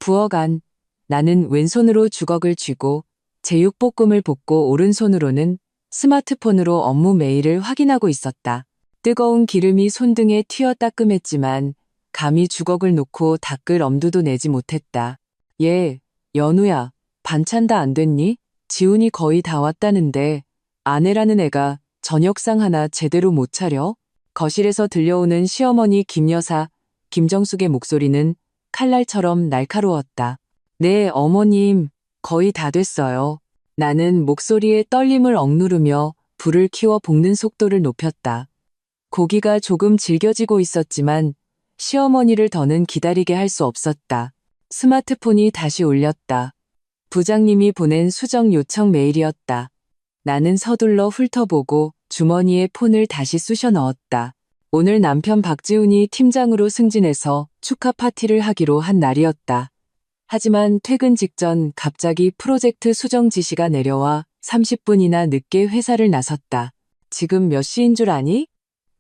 부엌안. 나는 왼손으로 주걱을 쥐고 제육볶음을 볶고 오른손으로는 스마트폰으로 업무 메일을 확인하고 있었다. 뜨거운 기름이 손등에 튀어 따끔했지만 감히 주걱을 놓고 닦을 엄두도 내지 못했다. 연우야, 반찬 다 안 됐니? 지훈이 거의 다 왔다는데 아내라는 애가 저녁상 하나 제대로 못 차려? 거실에서 들려오는 시어머니 김여사 김정숙의 목소리는 칼날처럼 날카로웠다. 네, 어머님, 거의 다 됐어요. 나는 목소리에 떨림을 억누르며 불을 키워 볶는 속도를 높였다. 고기가 조금 질겨지고 있었지만 시어머니를 더는 기다리게 할 수 없었다. 스마트폰이 다시 울렸다. 부장님이 보낸 수정 요청 메일이었다. 나는 서둘러 훑어보고 주머니에 폰을 다시 쑤셔 넣었다. 오늘 남편 박지훈이 팀장으로 승진해서 축하 파티를 하기로 한 날이었다. 하지만 퇴근 직전 갑자기 프로젝트 수정 지시가 내려와 30분이나 늦게 회사를 나섰다. 지금 몇 시인 줄 아니?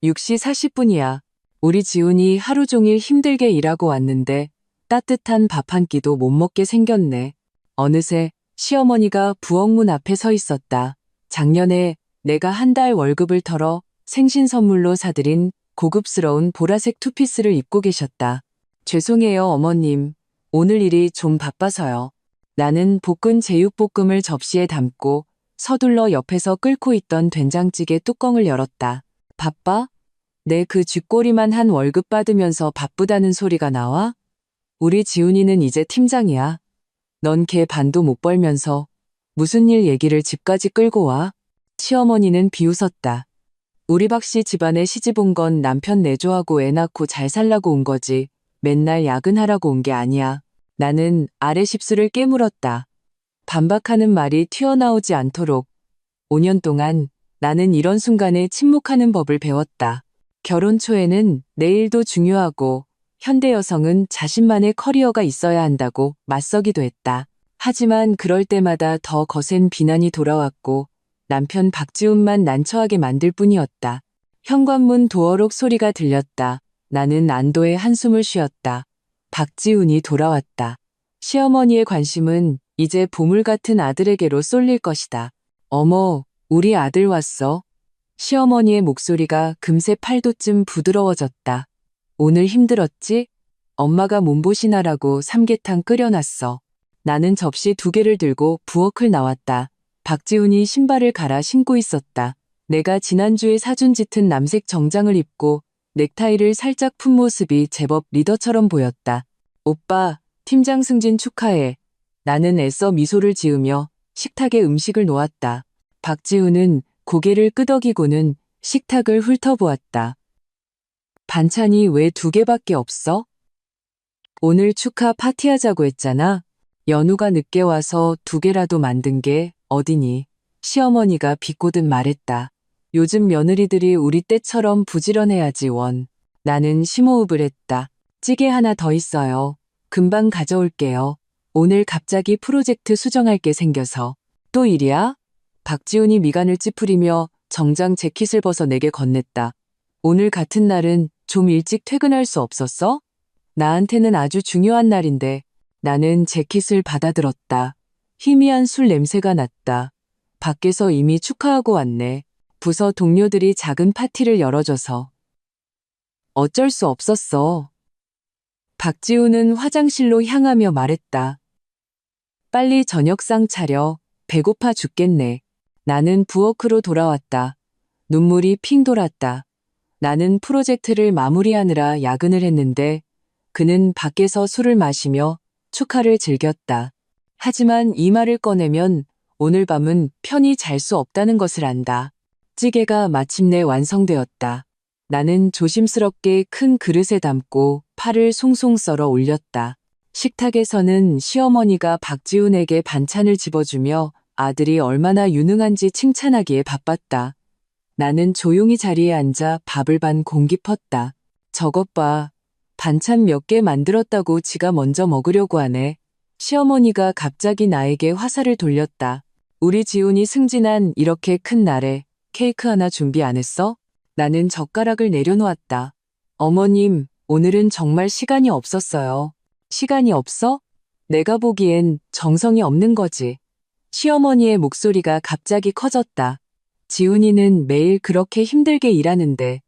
6시 40분이야. 우리 지훈이 하루 종일 힘들게 일하고 왔는데 따뜻한 밥 한 끼도 못 먹게 생겼네. 어느새 시어머니가 부엌문 앞에 서 있었다. 작년에 내가 한 달 월급을 털어 생신 선물로 사드린 고급스러운 보라색 투피스를 입고 계셨다. 죄송해요, 어머님. 오늘 일이 좀 바빠서요. 나는 볶은 제육볶음을 접시에 담고 서둘러 옆에서 끓고 있던 된장찌개 뚜껑을 열었다. 바빠? 내 그 쥐꼬리만 한 월급 받으면서 바쁘다는 소리가 나와? 우리 지훈이는 이제 팀장이야. 넌 걔 반도 못 벌면서 무슨 일 얘기를 집까지 끌고 와? 시어머니는 비웃었다. 우리 박씨 집안에 시집 온 건 남편 내조하고 애 낳고 잘 살라고 온 거지. 맨날 야근하라고 온 게 아니야. 나는 아래 십수를 깨물었다. 반박하는 말이 튀어나오지 않도록 5년 동안 나는 이런 순간에 침묵하는 법을 배웠다. 결혼 초에는 내 일도 중요하고 현대 여성은 자신만의 커리어가 있어야 한다고 맞서기도 했다. 하지만 그럴 때마다 더 거센 비난이 돌아왔고 남편 박지훈만 난처하게 만들 뿐이었다. 현관문 도어록 소리가 들렸다. 나는 안도의 한숨을 쉬었다. 박지훈이 돌아왔다. 시어머니의 관심은 이제 보물 같은 아들에게로 쏠릴 것이다. 어머, 우리 아들 왔어. 시어머니의 목소리가 금세 8도쯤 부드러워졌다. 오늘 힘들었지? 엄마가 몸보신하라고 삼계탕 끓여놨어. 나는 접시 2개를 들고 부엌을 나왔다. 박지훈이 신발을 갈아 신고 있었다. 내가 지난주에 사준 짙은 남색 정장을 입고 넥타이를 살짝 푼 모습이 제법 리더처럼 보였다. 오빠, 팀장 승진 축하해. 나는 애써 미소를 지으며 식탁에 음식을 놓았다. 박지훈은 고개를 끄덕이고는 식탁을 훑어보았다. 반찬이 왜 2개밖에 없어? 오늘 축하 파티하자고 했잖아. 연우가 늦게 와서 2개라도 만든 게 어디니? 시어머니가 비꼬듯 말했다. 요즘 며느리들이 우리 때처럼 부지런해야지 원. 나는 심호흡을 했다. 찌개 하나 더 있어요. 금방 가져올게요. 오늘 갑자기 프로젝트 수정할 게 생겨서. 또 일이야? 박지훈이 미간을 찌푸리며 정장 재킷을 벗어 내게 건넸다. 오늘 같은 날은 좀 일찍 퇴근할 수 없었어? 나한테는 아주 중요한 날인데. 나는 재킷을 받아들었다. 희미한 술 냄새가 났다. 밖에서 이미 축하하고 왔네. 부서 동료들이 작은 파티를 열어줘서. 어쩔 수 없었어. 박지훈은 화장실로 향하며 말했다. 빨리 저녁상 차려. 배고파 죽겠네. 나는 부엌으로 돌아왔다. 눈물이 핑 돌았다. 나는 프로젝트를 마무리하느라 야근을 했는데 그는 밖에서 술을 마시며 축하를 즐겼다. 하지만 이 말을 꺼내면 오늘 밤은 편히 잘 수 없다는 것을 안다. 찌개가 마침내 완성되었다. 나는 조심스럽게 큰 그릇에 담고 파를 송송 썰어 올렸다. 식탁에서는 시어머니가 박지훈에게 반찬을 집어주며 아들이 얼마나 유능한지 칭찬하기에 바빴다. 나는 조용히 자리에 앉아 밥을 반 공기 펐다. 저것 봐. 반찬 몇 개 만들었다고 지가 먼저 먹으려고 하네. 시어머니가 갑자기 나에게 화살을 돌렸다. 우리 지훈이 승진한 이렇게 큰 날에 케이크 하나 준비 안 했어? 나는 젓가락을 내려놓았다. 어머님, 오늘은 정말 시간이 없었어요. 시간이 없어? 내가 보기엔 정성이 없는 거지. 시어머니의 목소리가 갑자기 커졌다. 지훈이는 매일 그렇게 힘들게 일하는데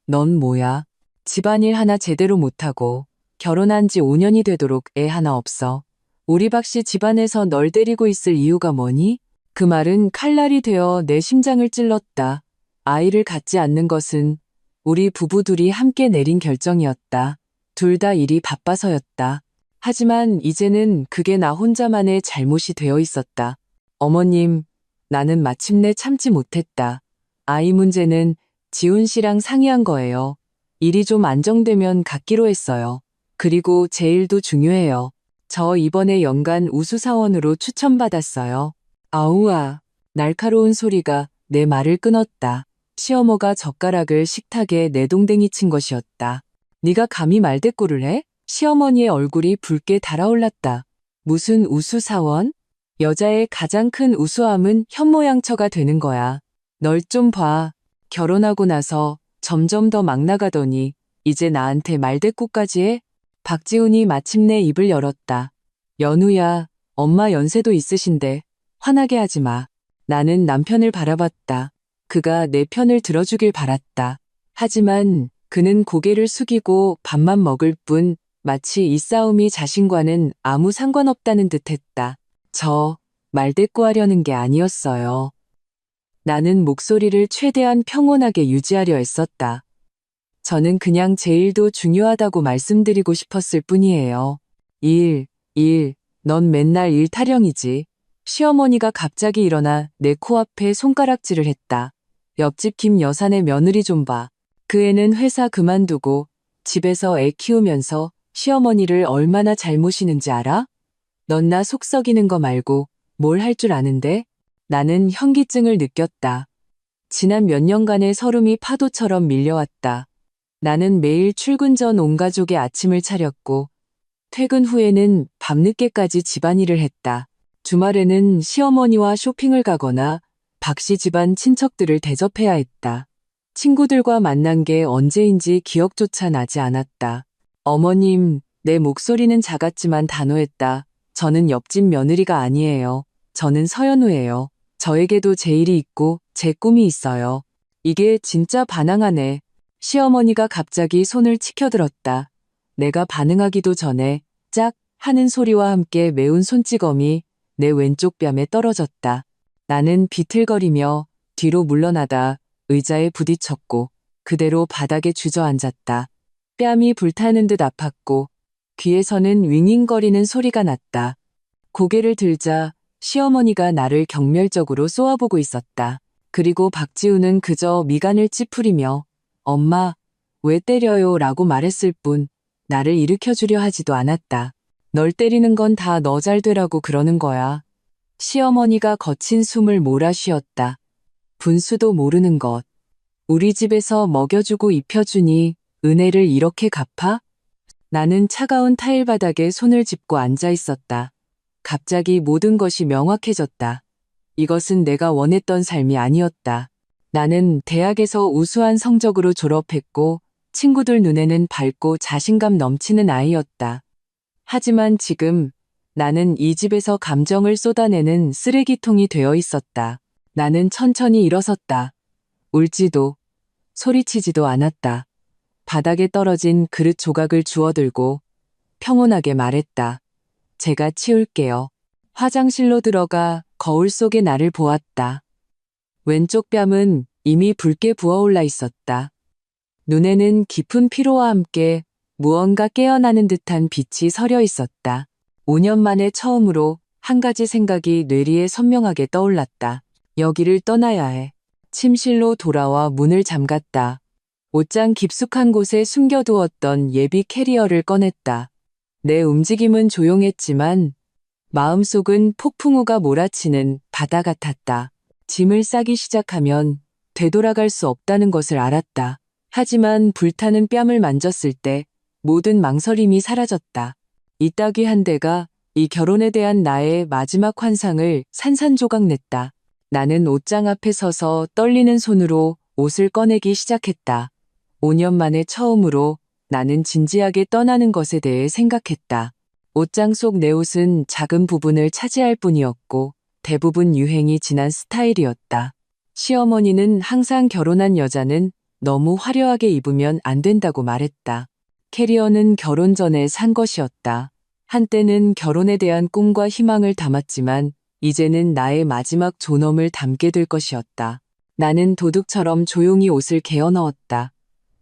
넌 뭐야? 집안일 하나 제대로 못하고 결혼한 지 5년이 되도록 애 하나 없어. 우리 박씨 집안에서 널 데리고 있을 이유가 뭐니? 그 말은 칼날이 되어 내 심장을 찔렀다. 아이를 갖지 않는 것은 우리 부부 둘이 함께 내린 결정이었다. 둘 다 일이 바빠서였다. 하지만 이제는 그게 나 혼자만의 잘못이 되어 있었다. 어머님, 나는 마침내 참지 못했다. 아이 문제는 지훈 씨랑 상의한 거예요. 일이 좀 안정되면 갖기로 했어요. 그리고 제 일도 중요해요. 저 이번에 연간 우수사원으로 추천받았어요. 아우아, 날카로운 소리가 내 말을 끊었다. 시어머가 젓가락을 식탁에 내동댕이 친 것이었다. 네가 감히 말대꾸를 해? 시어머니의 얼굴이 붉게 달아올랐다. 무슨 우수사원? 여자의 가장 큰 우수함은 현모양처가 되는 거야. 널 좀 봐. 결혼하고 나서 점점 더 막 나가더니 이제 나한테 말대꾸까지 해? 박지훈이 마침내 입을 열었다. 연우야, 엄마 연세도 있으신데 화나게 하지 마. 나는 남편을 바라봤다. 그가 내 편을 들어주길 바랐다. 하지만 그는 고개를 숙이고 밥만 먹을 뿐 마치 이 싸움이 자신과는 아무 상관없다는 듯했다. 저 말대꾸하려는 게 아니었어요. 나는 목소리를 최대한 평온하게 유지하려 했었다. 저는 그냥 제 일도 중요하다고 말씀드리고 싶었을 뿐이에요. 일, 넌 맨날 일 타령이지. 시어머니가 갑자기 일어나 내 코앞에 손가락질을 했다. 옆집 김 여사네 며느리 좀 봐. 그 애는 회사 그만두고 집에서 애 키우면서 시어머니를 얼마나 잘 모시는지 알아? 넌 나 속 썩이는 거 말고 뭘 할 줄 아는데? 나는 현기증을 느꼈다. 지난 몇 년간의 서름이 파도처럼 밀려왔다. 나는 매일 출근 전 온 가족의 아침을 차렸고 퇴근 후에는 밤늦게까지 집안일을 했다. 주말에는 시어머니와 쇼핑을 가거나 박씨 집안 친척들을 대접해야 했다. 친구들과 만난 게 언제인지 기억조차 나지 않았다. 어머님, 내 목소리는 작았지만 단호했다. 저는 옆집 며느리가 아니에요. 저는 서연우예요. 저에게도 제 일이 있고 제 꿈이 있어요. 이게 진짜 반항하네. 시어머니가 갑자기 손을 치켜들었다. 내가 반응하기도 전에 짝 하는 소리와 함께 매운 손찌검이 내 왼쪽 뺨에 떨어졌다. 나는 비틀거리며 뒤로 물러나다 의자에 부딪혔고 그대로 바닥에 주저앉았다. 뺨이 불타는 듯 아팠고 귀에서는 윙윙거리는 소리가 났다. 고개를 들자 시어머니가 나를 경멸적으로 쏘아보고 있었다. 그리고 박지우는 그저 미간을 찌푸리며 엄마, 왜 때려요? 라고 말했을 뿐 나를 일으켜주려 하지도 않았다. 널 때리는 건 다 너 잘 되라고 그러는 거야. 시어머니가 거친 숨을 몰아쉬었다. 분수도 모르는 것. 우리 집에서 먹여주고 입혀주니 은혜를 이렇게 갚아? 나는 차가운 타일 바닥에 손을 짚고 앉아 있었다. 갑자기 모든 것이 명확해졌다. 이것은 내가 원했던 삶이 아니었다. 나는 대학에서 우수한 성적으로 졸업했고 친구들 눈에는 밝고 자신감 넘치는 아이였다. 하지만 지금 나는 이 집에서 감정을 쏟아내는 쓰레기통이 되어 있었다. 나는 천천히 일어섰다. 울지도 소리치지도 않았다. 바닥에 떨어진 그릇 조각을 주워들고 평온하게 말했다. 제가 치울게요. 화장실로 들어가 거울 속에 나를 보았다. 왼쪽 뺨은 이미 붉게 부어올라 있었다. 눈에는 깊은 피로와 함께 무언가 깨어나는 듯한 빛이 서려 있었다. 5년 만에 처음으로 한 가지 생각이 뇌리에 선명하게 떠올랐다. 여기를 떠나야 해. 침실로 돌아와 문을 잠갔다. 옷장 깊숙한 곳에 숨겨두었던 예비 캐리어를 꺼냈다. 내 움직임은 조용했지만 마음속은 폭풍우가 몰아치는 바다 같았다. 짐을 싸기 시작하면 되돌아갈 수 없다는 것을 알았다. 하지만 불타는 뺨을 만졌을 때 모든 망설임이 사라졌다. 이따귀 한 대가 이 결혼에 대한 나의 마지막 환상을 산산조각 냈다. 나는 옷장 앞에 서서 떨리는 손으로 옷을 꺼내기 시작했다. 5년 만에 처음으로 나는 진지하게 떠나는 것에 대해 생각했다. 옷장 속 내 옷은 작은 부분을 차지할 뿐이었고 대부분 유행이 지난 스타일이었다. 시어머니는 항상 결혼한 여자는 너무 화려하게 입으면 안 된다고 말했다. 캐리어는 결혼 전에 산 것이었다. 한때는 결혼에 대한 꿈과 희망을 담았지만 이제는 나의 마지막 존엄을 담게 될 것이었다. 나는 도둑처럼 조용히 옷을 개어 넣었다.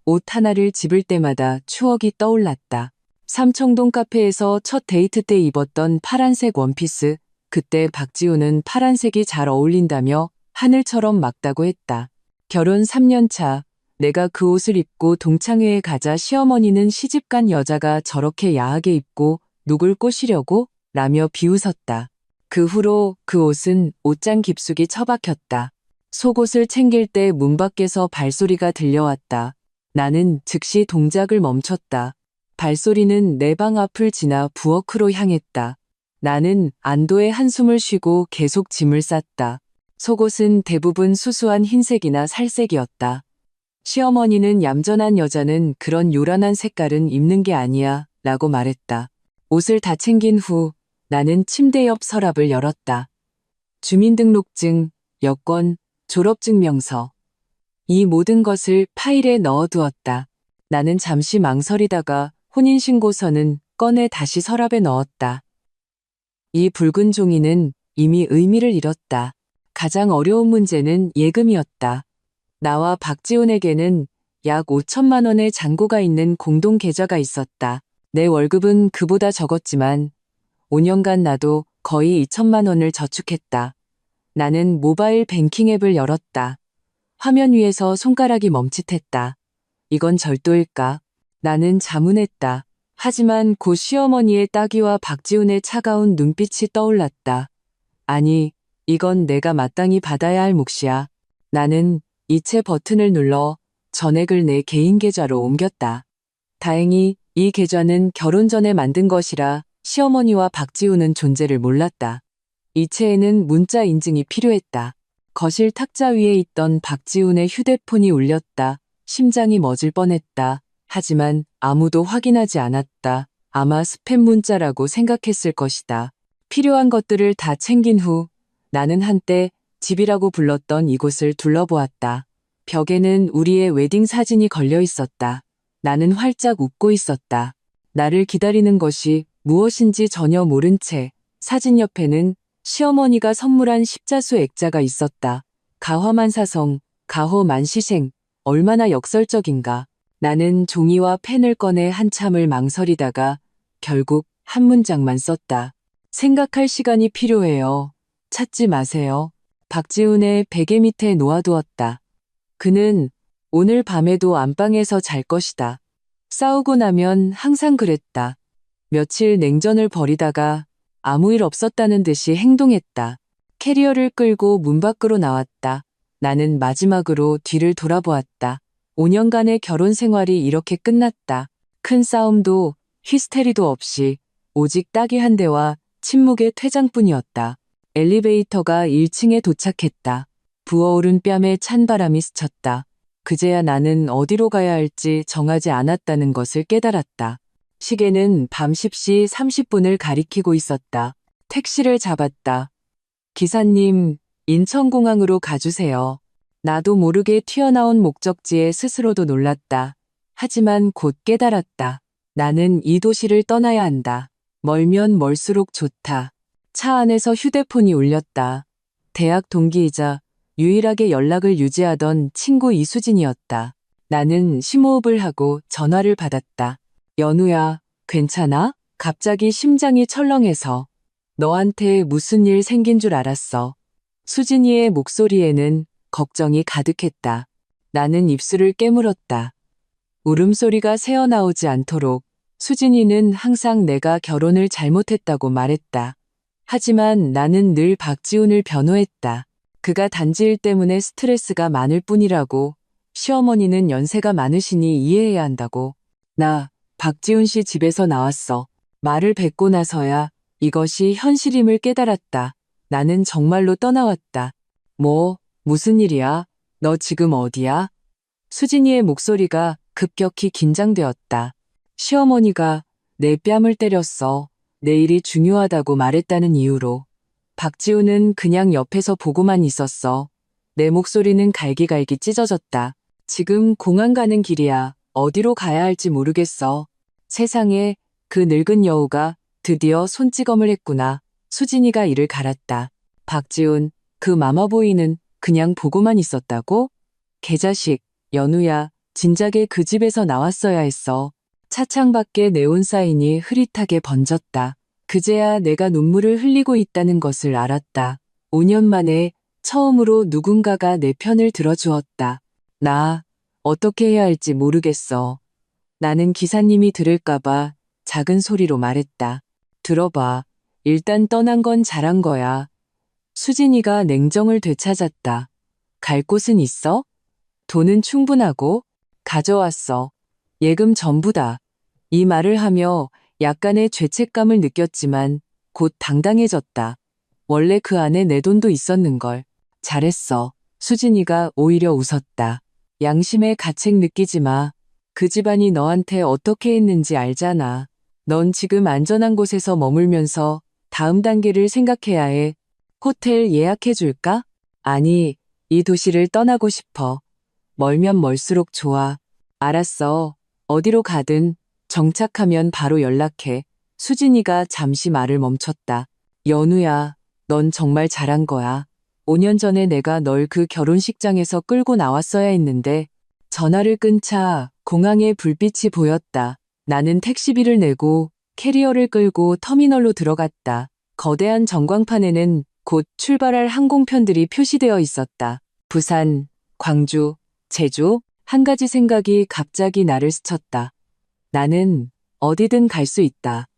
옷 하나를 집을 때마다 추억이 떠올랐다. 삼청동 카페에서 첫 데이트 때 입었던 파란색 원피스, 그때 박지우는 파란색이 잘 어울린다며 하늘처럼 막다고 했다. 결혼 3년 차, 내가 그 옷을 입고 동창회에 가자 시어머니는 시집간 여자가 저렇게 야하게 입고 누굴 꼬시려고? 라며 비웃었다. 그 후로 그 옷은 옷장 깊숙이 처박혔다. 속옷을 챙길 때 문 밖에서 발소리가 들려왔다. 나는 즉시 동작을 멈췄다. 발소리는 내 방 앞을 지나 부엌으로 향했다. 나는 안도의 한숨을 쉬고 계속 짐을 쌌다. 속옷은 대부분 수수한 흰색이나 살색이었다. 시어머니는 얌전한 여자는 그런 요란한 색깔은 입는 게 아니야 라고 말했다. 옷을 다 챙긴 후 나는 침대 옆 서랍을 열었다. 주민등록증, 여권, 졸업증명서. 이 모든 것을 파일에 넣어두었다. 나는 잠시 망설이다가 혼인신고서는 꺼내 다시 서랍에 넣었다. 이 붉은 종이는 이미 의미를 잃었다. 가장 어려운 문제는 예금이었다. 나와 박지훈에게는 약 5천만 원의 잔고가 있는 공동 계좌가 있었다. 내 월급은 그보다 적었지만 5년간 나도 거의 2천만 원을 저축했다. 나는 모바일 뱅킹 앱을 열었다. 화면 위에서 손가락이 멈칫했다. 이건 절도일까? 나는 자문했다. 하지만 곧 시어머니의 따귀와 박지훈의 차가운 눈빛이 떠올랐다. 아니, 이건 내가 마땅히 받아야 할 몫이야. 나는 이체 버튼을 눌러 전액을 내 개인 계좌로 옮겼다. 다행히 이 계좌는 결혼 전에 만든 것이라 시어머니와 박지훈은 존재를 몰랐다. 이체에는 문자 인증이 필요했다. 거실 탁자 위에 있던 박지훈의 휴대폰이 울렸다. 심장이 멎을 뻔했다. 하지만 아무도 확인하지 않았다. 아마 스팸 문자라고 생각했을 것이다. 필요한 것들을 다 챙긴 후 나는 한때 집이라고 불렀던 이곳을 둘러보았다. 벽에는 우리의 웨딩 사진이 걸려 있었다. 나는 활짝 웃고 있었다. 나를 기다리는 것이 무엇인지 전혀 모른 채 사진 옆에는 시어머니가 선물한 십자수 액자가 있었다. 가화만사성, 가호만시생, 얼마나 역설적인가. 나는 종이와 펜을 꺼내 한참을 망설이다가 결국 한 문장만 썼다. 생각할 시간이 필요해요. 찾지 마세요. 박지훈의 베개 밑에 놓아두었다. 그는 오늘 밤에도 안방에서 잘 것이다. 싸우고 나면 항상 그랬다. 며칠 냉전을 벌이다가 아무 일 없었다는 듯이 행동했다. 캐리어를 끌고 문 밖으로 나왔다. 나는 마지막으로 뒤를 돌아보았다. 5년간의 결혼 생활이 이렇게 끝났다. 큰 싸움도 히스테리도 없이 오직 따귀 한 대와 침묵의 퇴장뿐이었다. 엘리베이터가 1층에 도착했다. 부어오른 뺨에 찬 바람이 스쳤다. 그제야 나는 어디로 가야 할지 정하지 않았다는 것을 깨달았다. 시계는 밤 10시 30분을 가리키고 있었다. 택시를 잡았다. 기사님, 인천공항으로 가주세요. 나도 모르게 튀어나온 목적지에 스스로도 놀랐다. 하지만 곧 깨달았다. 나는 이 도시를 떠나야 한다. 멀면 멀수록 좋다. 차 안에서 휴대폰이 울렸다. 대학 동기이자 유일하게 연락을 유지하던 친구 이수진이었다. 나는 심호흡을 하고 전화를 받았다. 연우야, 괜찮아? 갑자기 심장이 철렁해서. 너한테 무슨 일 생긴 줄 알았어. 수진이의 목소리에는 걱정이 가득했다. 나는 입술을 깨물었다. 울음소리가 새어나오지 않도록 수진이는 항상 내가 결혼을 잘못했다고 말했다. 하지만 나는 늘 박지훈을 변호했다. 그가 단지 일 때문에 스트레스가 많을 뿐이라고. 시어머니는 연세가 많으시니 이해해야 한다고. 나 박지훈 씨 집에서 나왔어. 말을 뱉고 나서야 이것이 현실임을 깨달았다. 나는 정말로 떠나왔다. 무슨 일이야? 너 지금 어디야? 수진이의 목소리가 급격히 긴장되었다. 시어머니가 내 뺨을 때렸어. 내일이 중요하다고 말했다는 이유로. 박지우는 그냥 옆에서 보고만 있었어. 내 목소리는 갈기갈기 찢어졌다. 지금 공항 가는 길이야. 어디로 가야 할지 모르겠어. 세상에, 그 늙은 여우가 드디어 손찌검을 했구나. 수진이가 이를 갈았다. 박지훈, 그 마마보이는 그냥 보고만 있었다고? 개자식, 연우야, 진작에 그 집에서 나왔어야 했어. 차창 밖에 네온사인이 흐릿하게 번졌다. 그제야 내가 눈물을 흘리고 있다는 것을 알았다. 5년 만에 처음으로 누군가가 내 편을 들어주었다. 나 어떻게 해야 할지 모르겠어. 나는 기사님이 들을까봐 작은 소리로 말했다. 들어봐. 일단 떠난 건 잘한 거야. 수진이가 냉정을 되찾았다. 갈 곳은 있어? 돈은 충분하고? 가져왔어. 예금 전부다. 이 말을 하며 약간의 죄책감을 느꼈지만 곧 당당해졌다. 원래 그 안에 내 돈도 있었는걸. 잘했어. 수진이가 오히려 웃었다. 양심의 가책 느끼지 마. 그 집안이 너한테 어떻게 했는지 알잖아. 넌 지금 안전한 곳에서 머물면서 다음 단계를 생각해야 해. 호텔 예약해 줄까? 아니, 이 도시를 떠나고 싶어. 멀면 멀수록 좋아. 알았어. 어디로 가든 정착하면 바로 연락해. 수진이가 잠시 말을 멈췄다. 연우야, 넌 정말 잘한 거야. 5년 전에 내가 널 그 결혼식장에서 끌고 나왔어야 했는데 전화를 끊자 공항에 불빛이 보였다. 나는 택시비를 내고 캐리어를 끌고 터미널로 들어갔다. 거대한 전광판에는 곧 출발할 항공편들이 표시되어 있었다. 부산, 광주, 제주, 한 가지 생각이 갑자기 나를 스쳤다. 나는 어디든 갈 수 있다.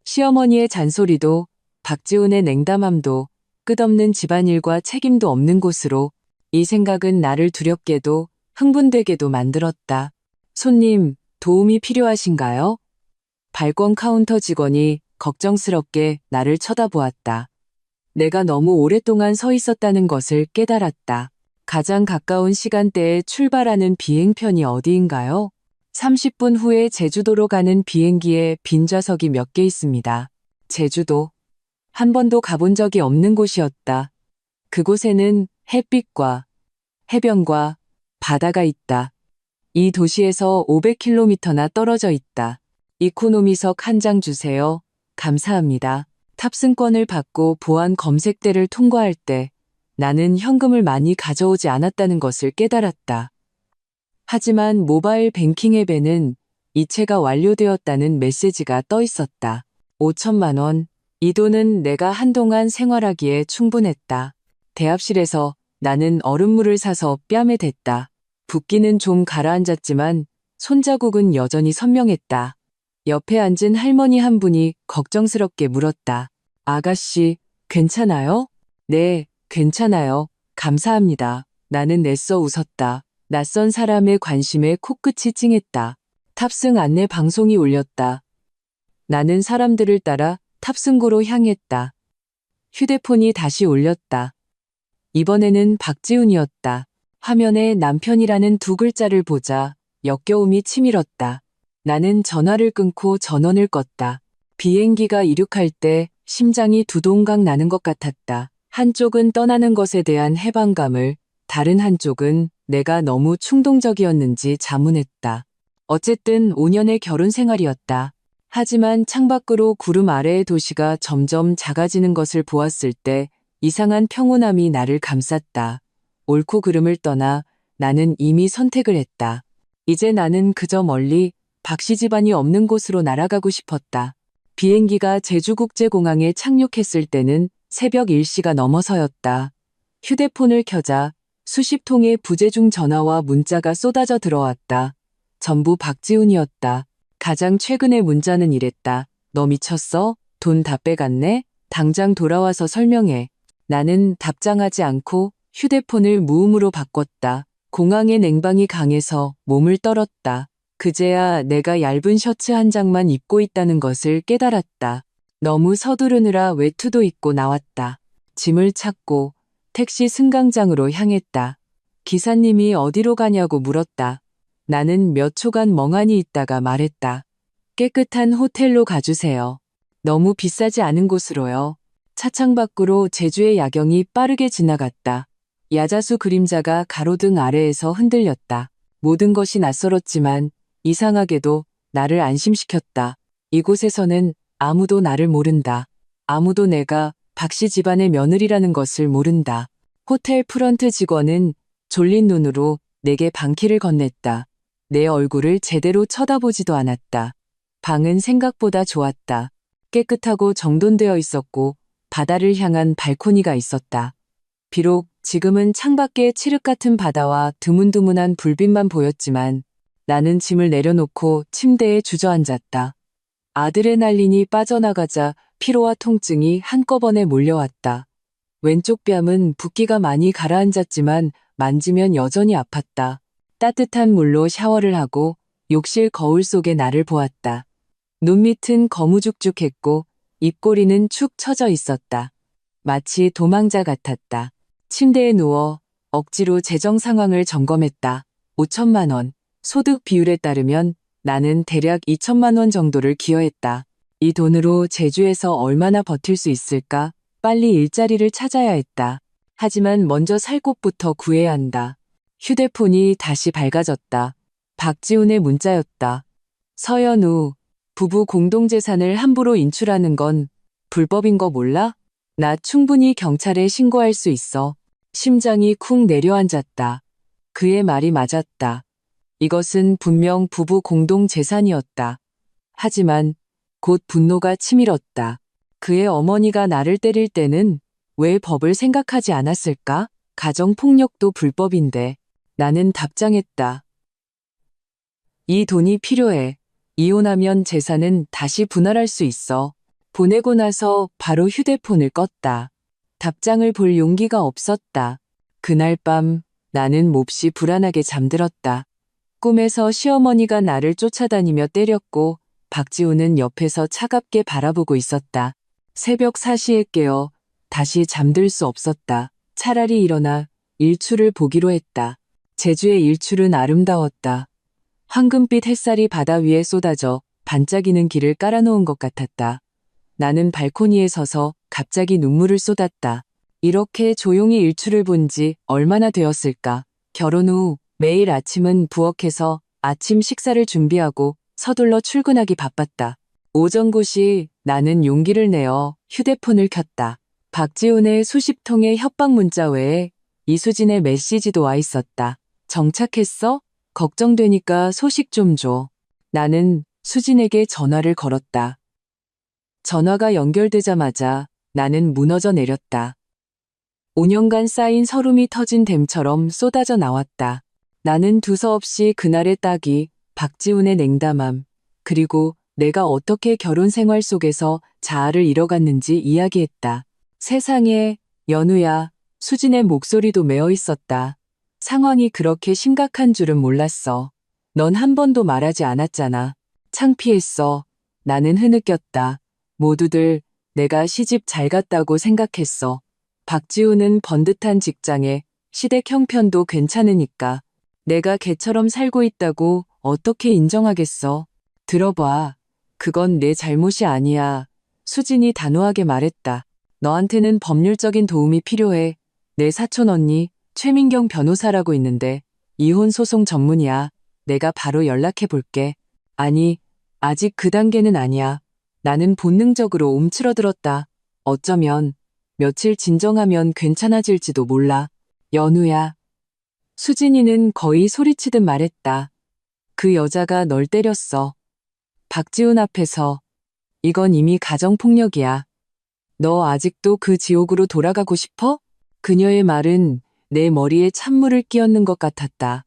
시어머니의 잔소리도 박지훈의 냉담함도 끝없는 집안일과 책임도 없는 곳으로. 이 생각은 나를 두렵게도 흥분되게도 만들었다. 손님, 도움이 필요하신가요? 발권 카운터 직원이 걱정스럽게 나를 쳐다보았다. 내가 너무 오랫동안 서 있었다는 것을 깨달았다. 가장 가까운 시간대에 출발하는 비행편이 어디인가요? 30분 후에 제주도로 가는 비행기에 빈 좌석이 몇 개 있습니다. 제주도. 한 번도 가본 적이 없는 곳이었다. 그곳에는 햇빛과 해변과 바다가 있다. 이 도시에서 500km나 떨어져 있다. 이코노미석 한 장 주세요. 감사합니다. 탑승권을 받고 보안 검색대를 통과할 때 나는 현금을 많이 가져오지 않았다는 것을 깨달았다. 하지만 모바일 뱅킹 앱에는 이체가 완료되었다는 메시지가 떠 있었다. 5천만 원. 이 돈은 내가 한동안 생활하기에 충분했다. 대합실에서 나는 얼음물을 사서 뺨에 댔다. 붓기는 좀 가라앉았지만 손자국은 여전히 선명했다. 옆에 앉은 할머니 한 분이 걱정스럽게 물었다. 아가씨, 괜찮아요? 네, 괜찮아요. 감사합니다. 나는 애써 웃었다. 낯선 사람의 관심에 코끝이 찡했다. 탑승 안내 방송이 울렸다. 나는 사람들을 따라 탑승구로 향했다. 휴대폰이 다시 울렸다. 이번에는 박지훈이었다. 화면에 남편이라는 두 글자를 보자 역겨움이 치밀었다. 나는 전화를 끊고 전원을 껐다. 비행기가 이륙할 때 심장이 두동강 나는 것 같았다. 한쪽은 떠나는 것에 대한 해방감을, 다른 한쪽은 내가 너무 충동적이었는지 자문했다. 어쨌든 5년의 결혼 생활이었다. 하지만 창밖으로 구름 아래의 도시가 점점 작아지는 것을 보았을 때 이상한 평온함이 나를 감쌌다. 옳고 그름을 떠나 나는 이미 선택을 했다. 이제 나는 그저 멀리 박씨 집안이 없는 곳으로 날아가고 싶었다. 비행기가 제주국제공항에 착륙했을 때는 새벽 1시가 넘어서였다. 휴대폰을 켜자 수십 통의 부재중 전화와 문자가 쏟아져 들어왔다. 전부 박지훈이었다. 가장 최근의 문자는 이랬다. 너 미쳤어? 돈 다 빼갔네? 당장 돌아와서 설명해. 나는 답장하지 않고 휴대폰을 무음으로 바꿨다. 공항의 냉방이 강해서 몸을 떨었다. 그제야 내가 얇은 셔츠 한 장만 입고 있다는 것을 깨달았다. 너무 서두르느라 외투도 입고 나왔다. 짐을 찾고 택시 승강장으로 향했다. 기사님이 어디로 가냐고 물었다. 나는 몇 초간 멍하니 있다가 말했다. 깨끗한 호텔로 가주세요. 너무 비싸지 않은 곳으로요. 차창 밖으로 제주의 야경이 빠르게 지나갔다. 야자수 그림자가 가로등 아래에서 흔들렸다. 모든 것이 낯설었지만 이상하게도 나를 안심시켰다. 이곳에서는 아무도 나를 모른다. 아무도 내가 박씨 집안의 며느리라는 것을 모른다. 호텔 프런트 직원은 졸린 눈으로 내게 방키를 건넸다. 내 얼굴을 제대로 쳐다보지도 않았다. 방은 생각보다 좋았다. 깨끗하고 정돈되어 있었고 바다를 향한 발코니가 있었다. 비록 지금은 창밖에 칠흑 같은 바다와 드문드문한 불빛만 보였지만 나는 짐을 내려놓고 침대에 주저앉았다. 아드레날린이 빠져나가자 피로와 통증이 한꺼번에 몰려왔다. 왼쪽 뺨은 붓기가 많이 가라앉았지만 만지면 여전히 아팠다. 따뜻한 물로 샤워를 하고 욕실 거울 속에 나를 보았다. 눈밑은 거무죽죽했고 입꼬리는 축 처져 있었다. 마치 도망자 같았다. 침대에 누워 억지로 재정 상황을 점검했다. 5천만 원. 소득 비율에 따르면 나는 대략 2천만 원 정도를 기여했다. 이 돈으로 제주에서 얼마나 버틸 수 있을까? 빨리 일자리를 찾아야 했다. 하지만 먼저 살 곳부터 구해야 한다. 휴대폰이 다시 밝아졌다. 박지훈의 문자였다. 서연우, 부부 공동재산을 함부로 인출하는 건 불법인 거 몰라? 나 충분히 경찰에 신고할 수 있어. 심장이 쿵 내려앉았다. 그의 말이 맞았다. 이것은 분명 부부 공동재산이었다. 하지만 곧 분노가 치밀었다. 그의 어머니가 나를 때릴 때는 왜 법을 생각하지 않았을까? 가정폭력도 불법인데. 나는 답장했다. 이 돈이 필요해. 이혼하면 재산은 다시 분할할 수 있어. 보내고 나서 바로 휴대폰을 껐다. 답장을 볼 용기가 없었다. 그날 밤 나는 몹시 불안하게 잠들었다. 꿈에서 시어머니가 나를 쫓아다니며 때렸고 박지훈은 옆에서 차갑게 바라보고 있었다. 새벽 4시에 깨어 다시 잠들 수 없었다. 차라리 일어나 일출을 보기로 했다. 제주의 일출은 아름다웠다. 황금빛 햇살이 바다 위에 쏟아져 반짝이는 길을 깔아놓은 것 같았다. 나는 발코니에 서서 갑자기 눈물을 쏟았다. 이렇게 조용히 일출을 본 지 얼마나 되었을까. 결혼 후 매일 아침은 부엌에서 아침 식사를 준비하고 서둘러 출근하기 바빴다. 오전고시 나는 용기를 내어 휴대폰을 켰다. 박지훈의 수십 통의 협박 문자 외에 이수진의 메시지도 와 있었다. 정착했어? 걱정되니까 소식 좀 줘. 나는 수진에게 전화를 걸었다. 전화가 연결되자마자 나는 무너져 내렸다. 5년간 쌓인 서름이 터진 댐처럼 쏟아져 나왔다. 나는 두서없이 그날의 딱이, 박지훈의 냉담함, 그리고 내가 어떻게 결혼 생활 속에서 자아를 잃어갔는지 이야기했다. 세상에, 연우야, 수진의 목소리도 메어 있었다. 상황이 그렇게 심각한 줄은 몰랐어. 넌 한 번도 말하지 않았잖아. 창피했어. 나는 흐느꼈다. 모두들 내가 시집 잘 갔다고 생각했어. 박지훈은 번듯한 직장에 시댁 형편도 괜찮으니까 내가 걔처럼 살고 있다고 어떻게 인정하겠어. 들어봐. 그건 내 잘못이 아니야. 수진이 단호하게 말했다. 너한테는 법률적인 도움이 필요해. 내 사촌 언니 최민경 변호사라고 있는데 이혼 소송 전문이야. 내가 바로 연락해 볼게. 아니, 아직 그 단계는 아니야. 나는 본능적으로 움츠러들었다. 어쩌면 며칠 진정하면 괜찮아질지도 몰라. 연우야. 수진이는 거의 소리치듯 말했다. 그 여자가 널 때렸어. 박지훈 앞에서. 이건 이미 가정폭력이야. 너 아직도 그 지옥으로 돌아가고 싶어? 그녀의 말은 내 머리에 찬물을 끼얹는 것 같았다.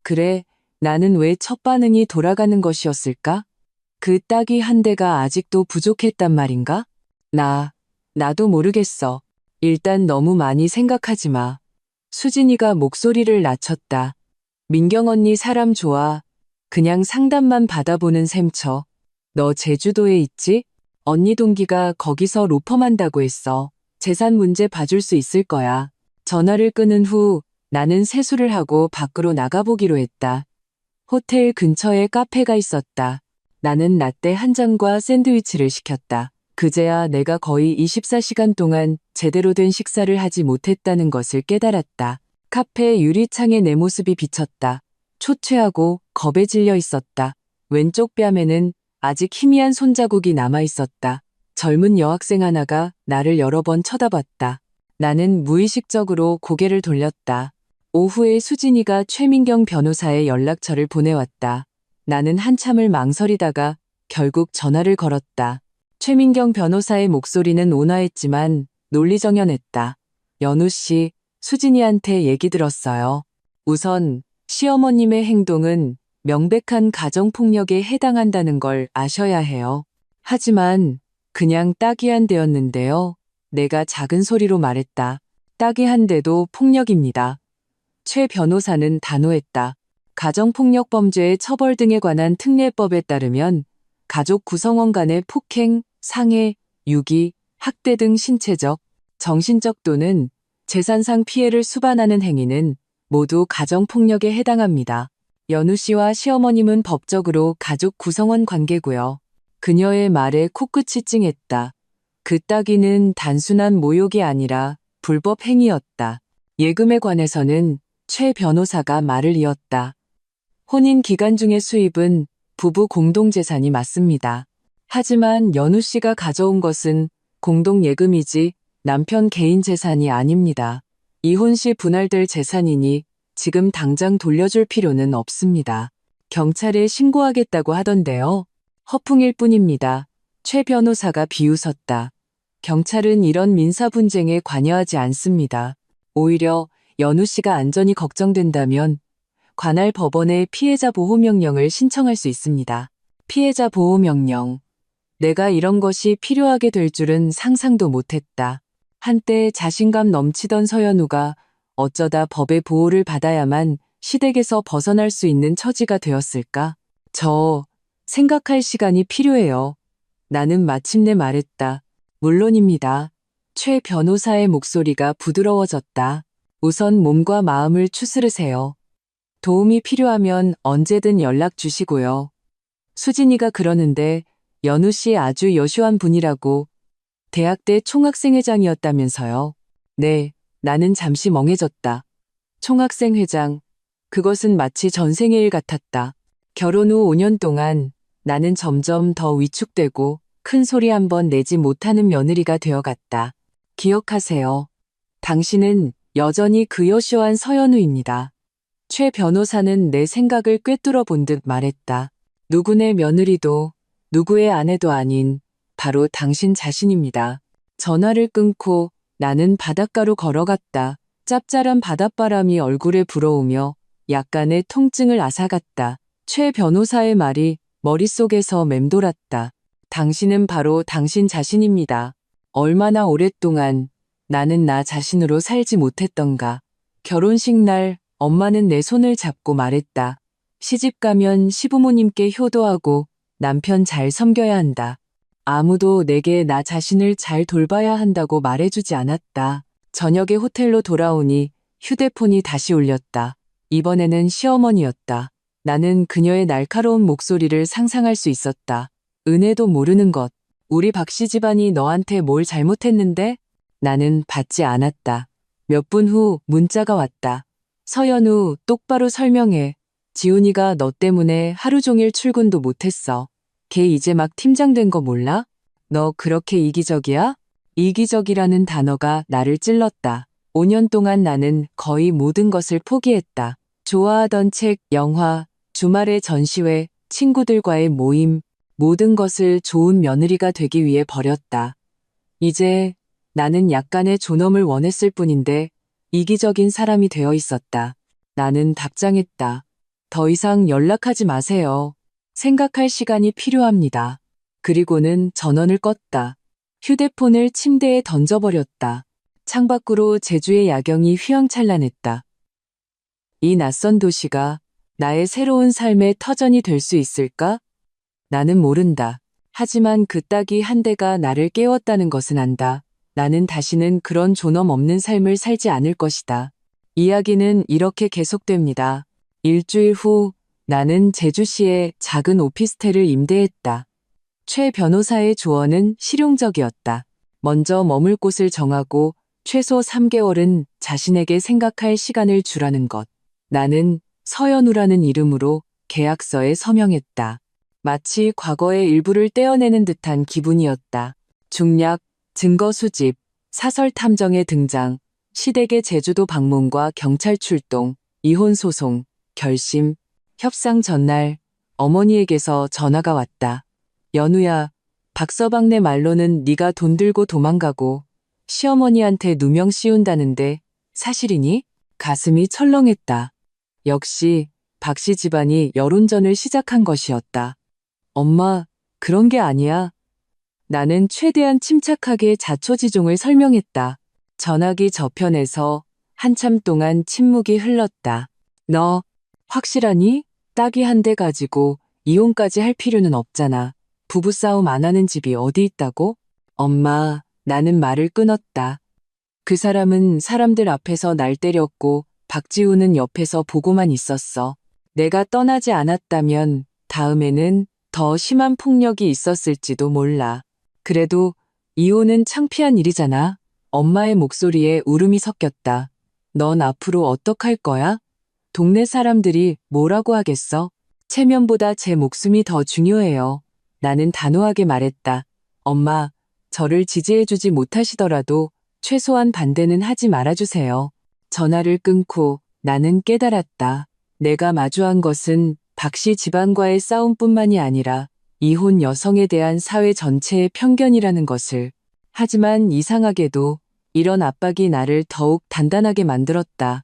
그래, 나는 왜 첫 반응이 돌아가는 것이었을까? 그 따귀 한 대가 아직도 부족했단 말인가? 나도 모르겠어. 일단 너무 많이 생각하지 마. 수진이가 목소리를 낮췄다. 민경 언니 사람 좋아. 그냥 상담만 받아보는 셈쳐. 너 제주도에 있지? 언니 동기가 거기서 로펌한다고 했어. 재산 문제 봐줄 수 있을 거야. 전화를 끊은 후 나는 세수를 하고 밖으로 나가보기로 했다. 호텔 근처에 카페가 있었다. 나는 라떼 한 잔과 샌드위치를 시켰다. 그제야 내가 거의 24시간 동안 제대로 된 식사를 하지 못했다는 것을 깨달았다. 카페 유리창에 내 모습이 비쳤다. 초췌하고 겁에 질려 있었다. 왼쪽 뺨에는 아직 희미한 손자국이 남아 있었다. 젊은 여학생 하나가 나를 여러 번 쳐다봤다. 나는 무의식적으로 고개를 돌렸다. 오후에 수진이가 최민경 변호사의 연락처를 보내왔다. 나는 한참을 망설이다가 결국 전화를 걸었다. 최민경 변호사의 목소리는 온화했지만 논리정연했다. 연우 씨, 수진이한테 얘기 들었어요. 우선 시어머님의 행동은 명백한 가정폭력에 해당한다는 걸 아셔야 해요. 하지만 그냥 따귀 한 대였는데요. 내가 작은 소리로 말했다. 따귀 한 대도 폭력입니다. 최 변호사는 단호했다. 가정폭력 범죄의 처벌 등에 관한 특례법에 따르면 가족 구성원 간의 폭행, 상해, 유기, 학대 등 신체적, 정신적 또는 재산상 피해를 수반하는 행위는 모두 가정폭력에 해당합니다. 연우 씨와 시어머님은 법적으로 가족 구성원 관계고요. 그녀의 말에 코끝이 찡했다. 그 따귀는 단순한 모욕이 아니라 불법 행위였다. 예금에 관해서는 최 변호사가 말을 이었다. 혼인 기간 중의 수입은 부부 공동재산이 맞습니다. 하지만 연우 씨가 가져온 것은 공동예금이지 남편 개인 재산이 아닙니다. 이혼 시 분할될 재산이니 지금 당장 돌려줄 필요는 없습니다. 경찰에 신고하겠다고 하던데요. 허풍일 뿐입니다. 최 변호사가 비웃었다. 경찰은 이런 민사 분쟁에 관여하지 않습니다. 오히려 연우 씨가 안전이 걱정된다면 관할 법원에 피해자 보호 명령을 신청할 수 있습니다. 피해자 보호 명령. 내가 이런 것이 필요하게 될 줄은 상상도 못했다. 한때 자신감 넘치던 서연우가 어쩌다 법의 보호를 받아야만 시댁에서 벗어날 수 있는 처지가 되었을까? 생각할 시간이 필요해요. 나는 마침내 말했다. 물론입니다. 최 변호사의 목소리가 부드러워졌다. 우선 몸과 마음을 추스르세요. 도움이 필요하면 언제든 연락 주시고요. 수진이가 그러는데 연우 씨 아주 여슈한 분이라고. 대학 때 총학생회장이었다면서요. 네, 나는 잠시 멍해졌다. 총학생회장, 그것은 마치 전생의 일 같았다. 결혼 후 5년 동안 나는 점점 더 위축되고 큰 소리 한 번 내지 못하는 며느리가 되어갔다. 기억하세요. 당신은 여전히 그 여슈한 서연우입니다. 최 변호사는 내 생각을 꿰뚫어 본 듯 말했다. 누구네 며느리도 누구의 아내도 아닌 바로 당신 자신입니다. 전화를 끊고 나는 바닷가로 걸어갔다. 짭짤한 바닷바람이 얼굴에 불어오며 약간의 통증을 앗아갔다. 최 변호사의 말이 머릿속에서 맴돌았다. 당신은 바로 당신 자신입니다. 얼마나 오랫동안 나는 나 자신으로 살지 못했던가. 결혼식 날 엄마는 내 손을 잡고 말했다. 시집 가면 시부모님께 효도하고 남편 잘 섬겨야 한다. 아무도 내게 나 자신을 잘 돌봐야 한다고 말해주지 않았다. 저녁에 호텔로 돌아오니 휴대폰이 다시 울렸다. 이번에는 시어머니였다. 나는 그녀의 날카로운 목소리를 상상할 수 있었다. 은혜도 모르는 것. 우리 박씨 집안이 너한테 뭘 잘못했는데? 나는 받지 않았다. 몇 분 후 문자가 왔다. 서연우, 똑바로 설명해. 지훈이가 너 때문에 하루 종일 출근도 못했어. 걔 이제 막 팀장 된 거 몰라? 너 그렇게 이기적이야? 이기적이라는 단어가 나를 찔렀다. 5년 동안 나는 거의 모든 것을 포기했다. 좋아하던 책, 영화, 주말의 전시회, 친구들과의 모임, 모든 것을 좋은 며느리가 되기 위해 버렸다. 이제 나는 약간의 존엄을 원했을 뿐인데 이기적인 사람이 되어 있었다. 나는 답장했다. 더 이상 연락하지 마세요. 생각할 시간이 필요합니다. 그리고는 전원을 껐다. 휴대폰을 침대에 던져버렸다. 창밖으로 제주의 야경이 휘황찬란했다. 이 낯선 도시가 나의 새로운 삶의 터전이 될 수 있을까? 나는 모른다. 하지만 그 따귀 한 대가 나를 깨웠다는 것은 안다. 나는 다시는 그런 존엄 없는 삶을 살지 않을 것이다. 이야기는 이렇게 계속됩니다. 일주일 후 나는 제주시에 작은 오피스텔을 임대했다. 최 변호사의 조언은 실용적이었다. 먼저 머물 곳을 정하고 최소 3개월은 자신에게 생각할 시간을 주라는 것. 나는 서연우라는 이름으로 계약서에 서명했다. 마치 과거의 일부를 떼어내는 듯한 기분이었다. 중략, 증거 수집, 사설 탐정의 등장, 시댁의 제주도 방문과 경찰 출동, 이혼 소송, 결심, 협상 전날 어머니에게서 전화가 왔다. 연우야, 박서방네 말로는 네가 돈 들고 도망가고 시어머니한테 누명 씌운다는데 사실이니? 가슴이 철렁했다. 역시 박씨 집안이 여론전을 시작한 것이었다. 엄마, 그런 게 아니야. 나는 최대한 침착하게 자초지종을 설명했다. 전화기 저편에서 한참 동안 침묵이 흘렀다. 너 확실하니? 딸이 한 대 가지고 이혼까지 할 필요는 없잖아. 부부싸움 안 하는 집이 어디 있다고? 엄마, 나는 말을 끊었다. 그 사람은 사람들 앞에서 날 때렸고 박지우는 옆에서 보고만 있었어. 내가 떠나지 않았다면 다음에는 더 심한 폭력이 있었을지도 몰라. 그래도 이혼은 창피한 일이잖아. 엄마의 목소리에 울음이 섞였다. 넌 앞으로 어떡할 거야? 동네 사람들이 뭐라고 하겠어? 체면보다 제 목숨이 더 중요해요. 나는 단호하게 말했다. 엄마, 저를 지지해주지 못하시더라도 최소한 반대는 하지 말아주세요. 전화를 끊고 나는 깨달았다. 내가 마주한 것은 박씨 집안과의 싸움뿐만이 아니라 이혼 여성에 대한 사회 전체의 편견이라는 것을. 하지만 이상하게도 이런 압박이 나를 더욱 단단하게 만들었다.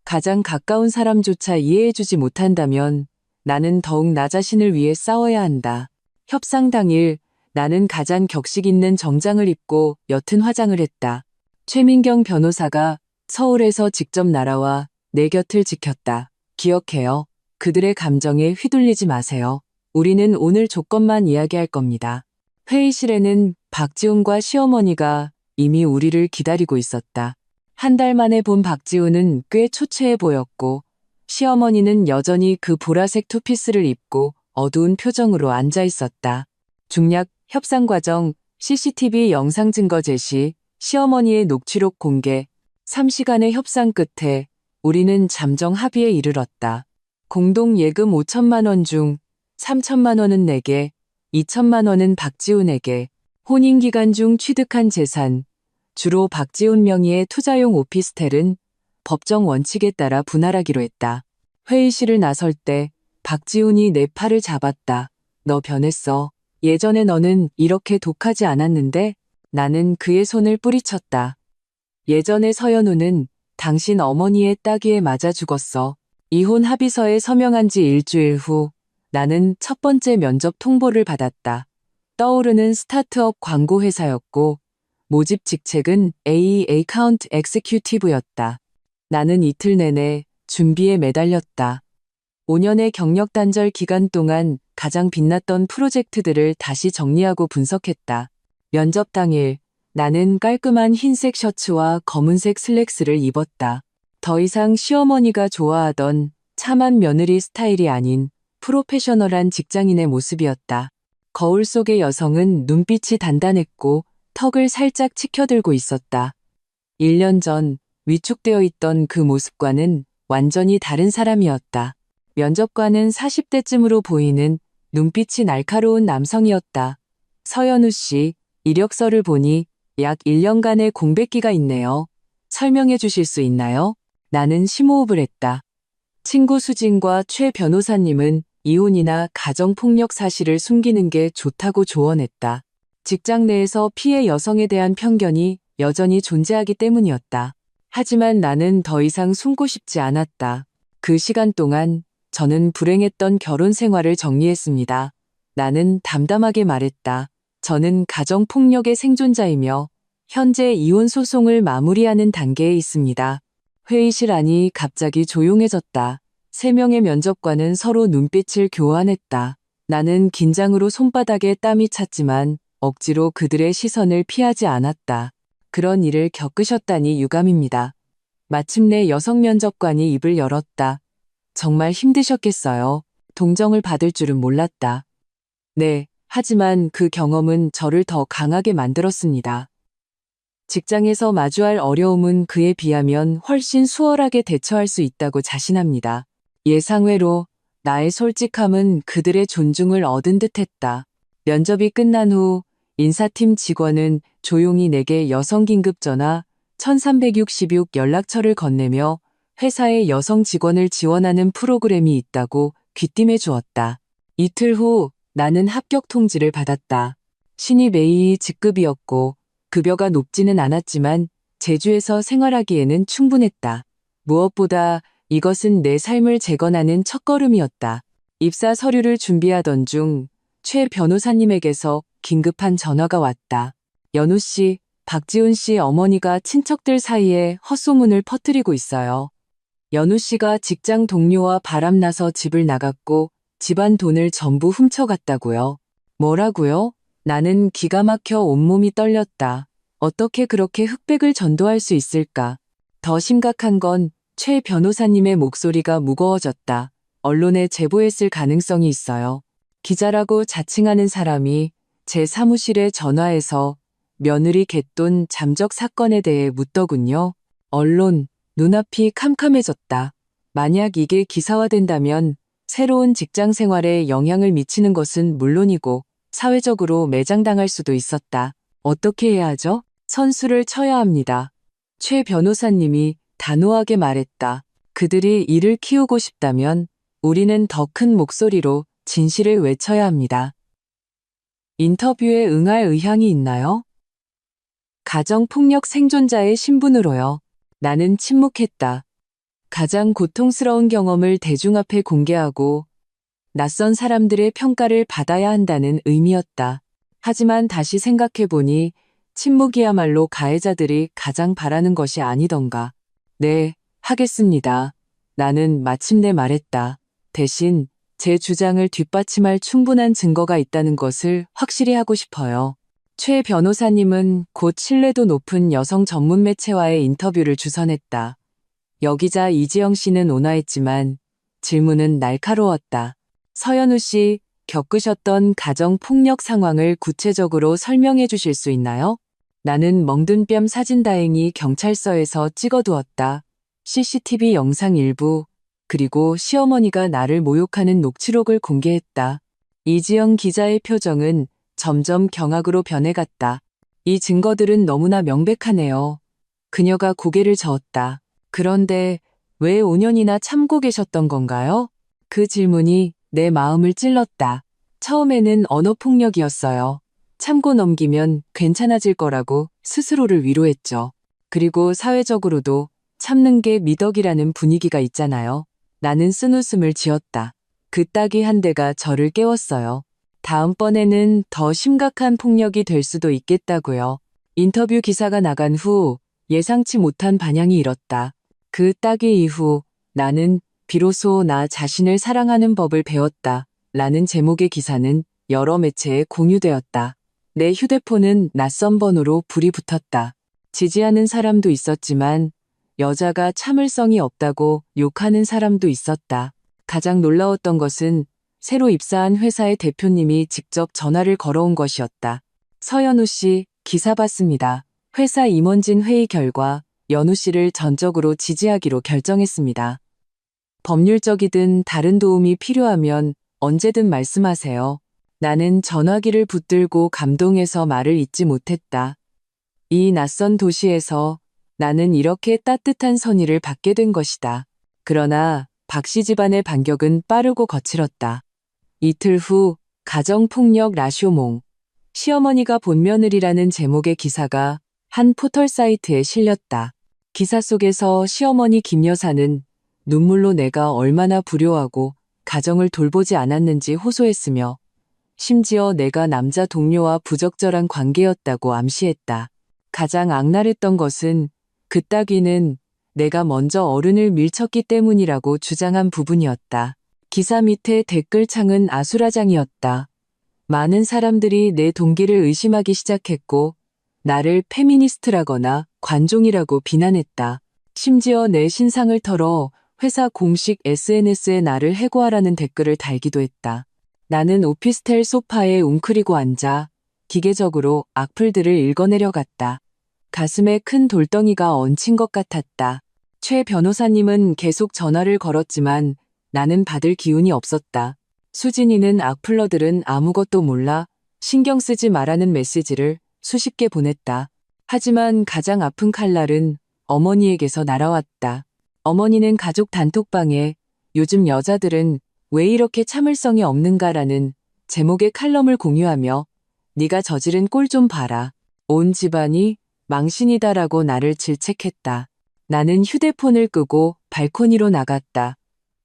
가장 가까운 사람조차 이해해주지 못한다면 나는 더욱 나 자신을 위해 싸워야 한다. 협상 당일 나는 가장 격식 있는 정장을 입고 옅은 화장을 했다. 최민경 변호사가 서울에서 직접 날아와 내 곁을 지켰다. 기억해요. 그들의 감정에 휘둘리지 마세요. 우리는 오늘 조건만 이야기할 겁니다. 회의실에는 박지훈과 시어머니가 이미 우리를 기다리고 있었다. 한 달 만에 본 박지훈은 꽤 초췌해 보였고 시어머니는 여전히 그 보라색 투피스를 입고 어두운 표정으로 앉아 있었다. 중략 협상 과정, CCTV 영상 증거 제시, 시어머니의 녹취록 공개, 3시간의 협상 끝에 우리는 잠정 합의에 이르렀다. 공동 예금 5천만 원 중 3천만 원은 내게, 2천만 원은 박지훈에게, 혼인 기간 중 취득한 재산, 주로 박지훈 명의의 투자용 오피스텔은 법정 원칙에 따라 분할하기로 했다. 회의실을 나설 때 박지훈이 내 팔을 잡았다. 너 변했어. 예전에 너는 이렇게 독하지 않았는데? 나는 그의 손을 뿌리쳤다. 예전에 서연우는 당신 어머니의 따귀에 맞아 죽었어. 이혼 합의서에 서명한 지 일주일 후 나는 첫 번째 면접 통보를 받았다. 떠오르는 스타트업 광고 회사였고 모집 직책은 A Account Executive였다. 나는 이틀 내내 준비에 매달렸다. 5년의 경력 단절 기간 동안 가장 빛났던 프로젝트들을 다시 정리하고 분석했다. 면접 당일 나는 깔끔한 흰색 셔츠와 검은색 슬랙스를 입었다. 더 이상 시어머니가 좋아하던 참한 며느리 스타일이 아닌 프로페셔널한 직장인의 모습이었다. 거울 속의 여성은 눈빛이 단단했고 턱을 살짝 치켜들고 있었다. 1년 전 위축되어 있던 그 모습과는 완전히 다른 사람이었다. 면접관은 40대쯤으로 보이는 눈빛이 날카로운 남성이었다. 서연우 씨, 이력서를 보니 약 1년간의 공백기가 있네요. 설명해 주실 수 있나요? 나는 심호흡을 했다. 친구 수진과 최 변호사님은 이혼이나 가정폭력 사실을 숨기는 게 좋다고 조언했다. 직장 내에서 피해 여성에 대한 편견이 여전히 존재하기 때문이었다. 하지만 나는 더 이상 숨고 싶지 않았다. 그 시간 동안 저는 불행했던 결혼 생활을 정리했습니다. 나는 담담하게 말했다. 저는 가정폭력의 생존자이며 현재 이혼 소송을 마무리하는 단계에 있습니다. 회의실 안이 갑자기 조용해졌다. 3명의 면접관은 서로 눈빛을 교환했다. 나는 긴장으로 손바닥에 땀이 찼지만 억지로 그들의 시선을 피하지 않았다. 그런 일을 겪으셨다니 유감입니다. 마침내 여성 면접관이 입을 열었다. 정말 힘드셨겠어요. 동정을 받을 줄은 몰랐다. 네, 하지만 그 경험은 저를 더 강하게 만들었습니다. 직장에서 마주할 어려움은 그에 비하면 훨씬 수월하게 대처할 수 있다고 자신합니다. 예상외로 나의 솔직함은 그들의 존중을 얻은 듯했다. 면접이 끝난 후 인사팀 직원은 조용히 내게 여성 긴급 전화 1366 연락처를 건네며 회사에 여성 직원을 지원하는 프로그램이 있다고 귀띔해 주었다. 이틀 후 나는 합격 통지를 받았다. 신입 A 직급이었고 급여가 높지는 않았지만 제주에서 생활하기에는 충분했다. 무엇보다 이것은 내 삶을 재건하는 첫걸음이었다. 입사 서류를 준비하던 중 최 변호사님에게서 긴급한 전화가 왔다. 연우 씨, 박지훈 씨 어머니가 친척들 사이에 헛소문을 퍼뜨리고 있어요. 연우 씨가 직장 동료와 바람나서 집을 나갔고 집안 돈을 전부 훔쳐갔다고요. 뭐라고요? 나는 기가 막혀 온몸이 떨렸다. 어떻게 그렇게 흑백을 전도할 수 있을까? 더 심각한 건 최 변호사님의 목소리가 무거워졌다. 언론에 제보했을 가능성이 있어요. 기자라고 자칭하는 사람이 제 사무실에 전화해서 며느리 갯돈 잠적 사건에 대해 묻더군요. 언론, 눈앞이 캄캄해졌다. 만약 이게 기사화된다면 새로운 직장 생활에 영향을 미치는 것은 물론이고 사회적으로 매장당할 수도 있었다. 어떻게 해야 하죠? 선수를 쳐야 합니다. 최 변호사님이 단호하게 말했다. 그들이 이를 키우고 싶다면 우리는 더 큰 목소리로 진실을 외쳐야 합니다. 인터뷰에 응할 의향이 있나요? 가정폭력 생존자의 신분으로요. 나는 침묵했다. 가장 고통스러운 경험을 대중 앞에 공개하고 낯선 사람들의 평가를 받아야 한다는 의미였다. 하지만 다시 생각해보니 침묵이야말로 가해자들이 가장 바라는 것이 아니던가. 네, 하겠습니다. 나는 마침내 말했다. 대신 제 주장을 뒷받침할 충분한 증거가 있다는 것을 확실히 하고 싶어요. 최 변호사님은 곧 신뢰도 높은 여성 전문 매체와의 인터뷰를 주선했다. 여기자 이지영 씨는 온화했지만 질문은 날카로웠다. 서연우 씨, 겪으셨던 가정폭력 상황을 구체적으로 설명해 주실 수 있나요? 나는 멍든 뺨 사진 다행히 경찰서에서 찍어두었다. CCTV 영상 일부, 그리고 시어머니가 나를 모욕하는 녹취록을 공개했다. 이지영 기자의 표정은 점점 경악으로 변해갔다. 이 증거들은 너무나 명백하네요. 그녀가 고개를 저었다. 그런데 왜 5년이나 참고 계셨던 건가요? 그 질문이 내 마음을 찔렀다. 처음에는 언어폭력이었어요. 참고 넘기면 괜찮아질 거라고 스스로를 위로했죠. 그리고 사회적으로도 참는 게 미덕이라는 분위기가 있잖아요. 나는 쓴웃음을 지었다. 그 딱이 한 대가 저를 깨웠어요. 다음번에는 더 심각한 폭력이 될 수도 있겠다고요. 인터뷰 기사가 나간 후 예상치 못한 반향이 일었다. 그 딱이 이후 나는 비로소 나 자신을 사랑하는 법을 배웠다. 라는 제목의 기사는 여러 매체에 공유되었다. 내 휴대폰은 낯선 번호로 불이 붙었다. 지지하는 사람도 있었지만 여자가 참을성이 없다고 욕하는 사람도 있었다. 가장 놀라웠던 것은 새로 입사한 회사의 대표님이 직접 전화를 걸어온 것이었다. 서연우 씨, 기사 봤습니다. 회사 임원진 회의 결과 연우 씨를 전적으로 지지하기로 결정했습니다. 법률적이든 다른 도움이 필요하면 언제든 말씀하세요. 나는 전화기를 붙들고 감동해서 말을 잇지 못했다. 이 낯선 도시에서 나는 이렇게 따뜻한 선의를 받게 된 것이다. 그러나 박씨 집안의 반격은 빠르고 거칠었다. 이틀 후 가정폭력 라쇼몽, 시어머니가 본 며느리라는 제목의 기사가 한 포털 사이트에 실렸다. 기사 속에서 시어머니 김 여사는 눈물로 내가 얼마나 불효하고 가정을 돌보지 않았는지 호소했으며 심지어 내가 남자 동료와 부적절한 관계였다고 암시했다. 가장 악랄했던 것은 그 따귀는 내가 먼저 어른을 밀쳤기 때문이라고 주장한 부분이었다. 기사 밑에 댓글창은 아수라장이었다. 많은 사람들이 내 동기를 의심하기 시작했고 나를 페미니스트라거나 관종이라고 비난했다. 심지어 내 신상을 털어 회사 공식 SNS에 나를 해고하라는 댓글을 달기도 했다. 나는 오피스텔 소파에 웅크리고 앉아 기계적으로 악플들을 읽어내려갔다. 가슴에 큰 돌덩이가 얹힌 것 같았다. 최 변호사님은 계속 전화를 걸었지만 나는 받을 기운이 없었다. 수진이는 악플러들은 아무것도 몰라 신경 쓰지 말라는 메시지를 수십 개 보냈다. 하지만 가장 아픈 칼날은 어머니에게서 날아왔다. 어머니는 가족 단톡방에 요즘 여자들은 왜 이렇게 참을성이 없는가라는 제목의 칼럼을 공유하며 네가 저지른 꼴 좀 봐라. 온 집안이 망신이다라고 나를 질책했다. 나는 휴대폰을 끄고 발코니로 나갔다.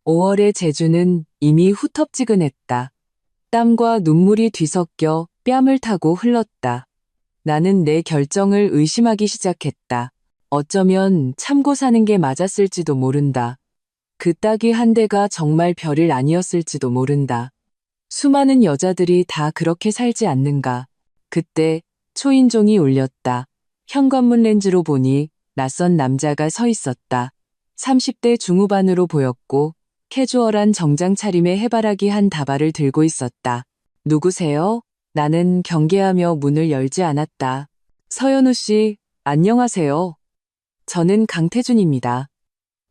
5월의 제주는 이미 후텁지근했다. 땀과 눈물이 뒤섞여 뺨을 타고 흘렀다. 나는 내 결정을 의심하기 시작했다. 어쩌면 참고 사는 게 맞았을지도 모른다. 그 딱이 한 대가 정말 별일 아니었을지도 모른다. 수많은 여자들이 다 그렇게 살지 않는가. 그때 초인종이 울렸다. 현관문 렌즈로 보니 낯선 남자가 서 있었다. 30대 중후반으로 보였고 캐주얼한 정장 차림에 해바라기 한 다발을 들고 있었다. 누구세요? 나는 경계하며 문을 열지 않았다. 서연우 씨, 안녕하세요. 저는 강태준입니다.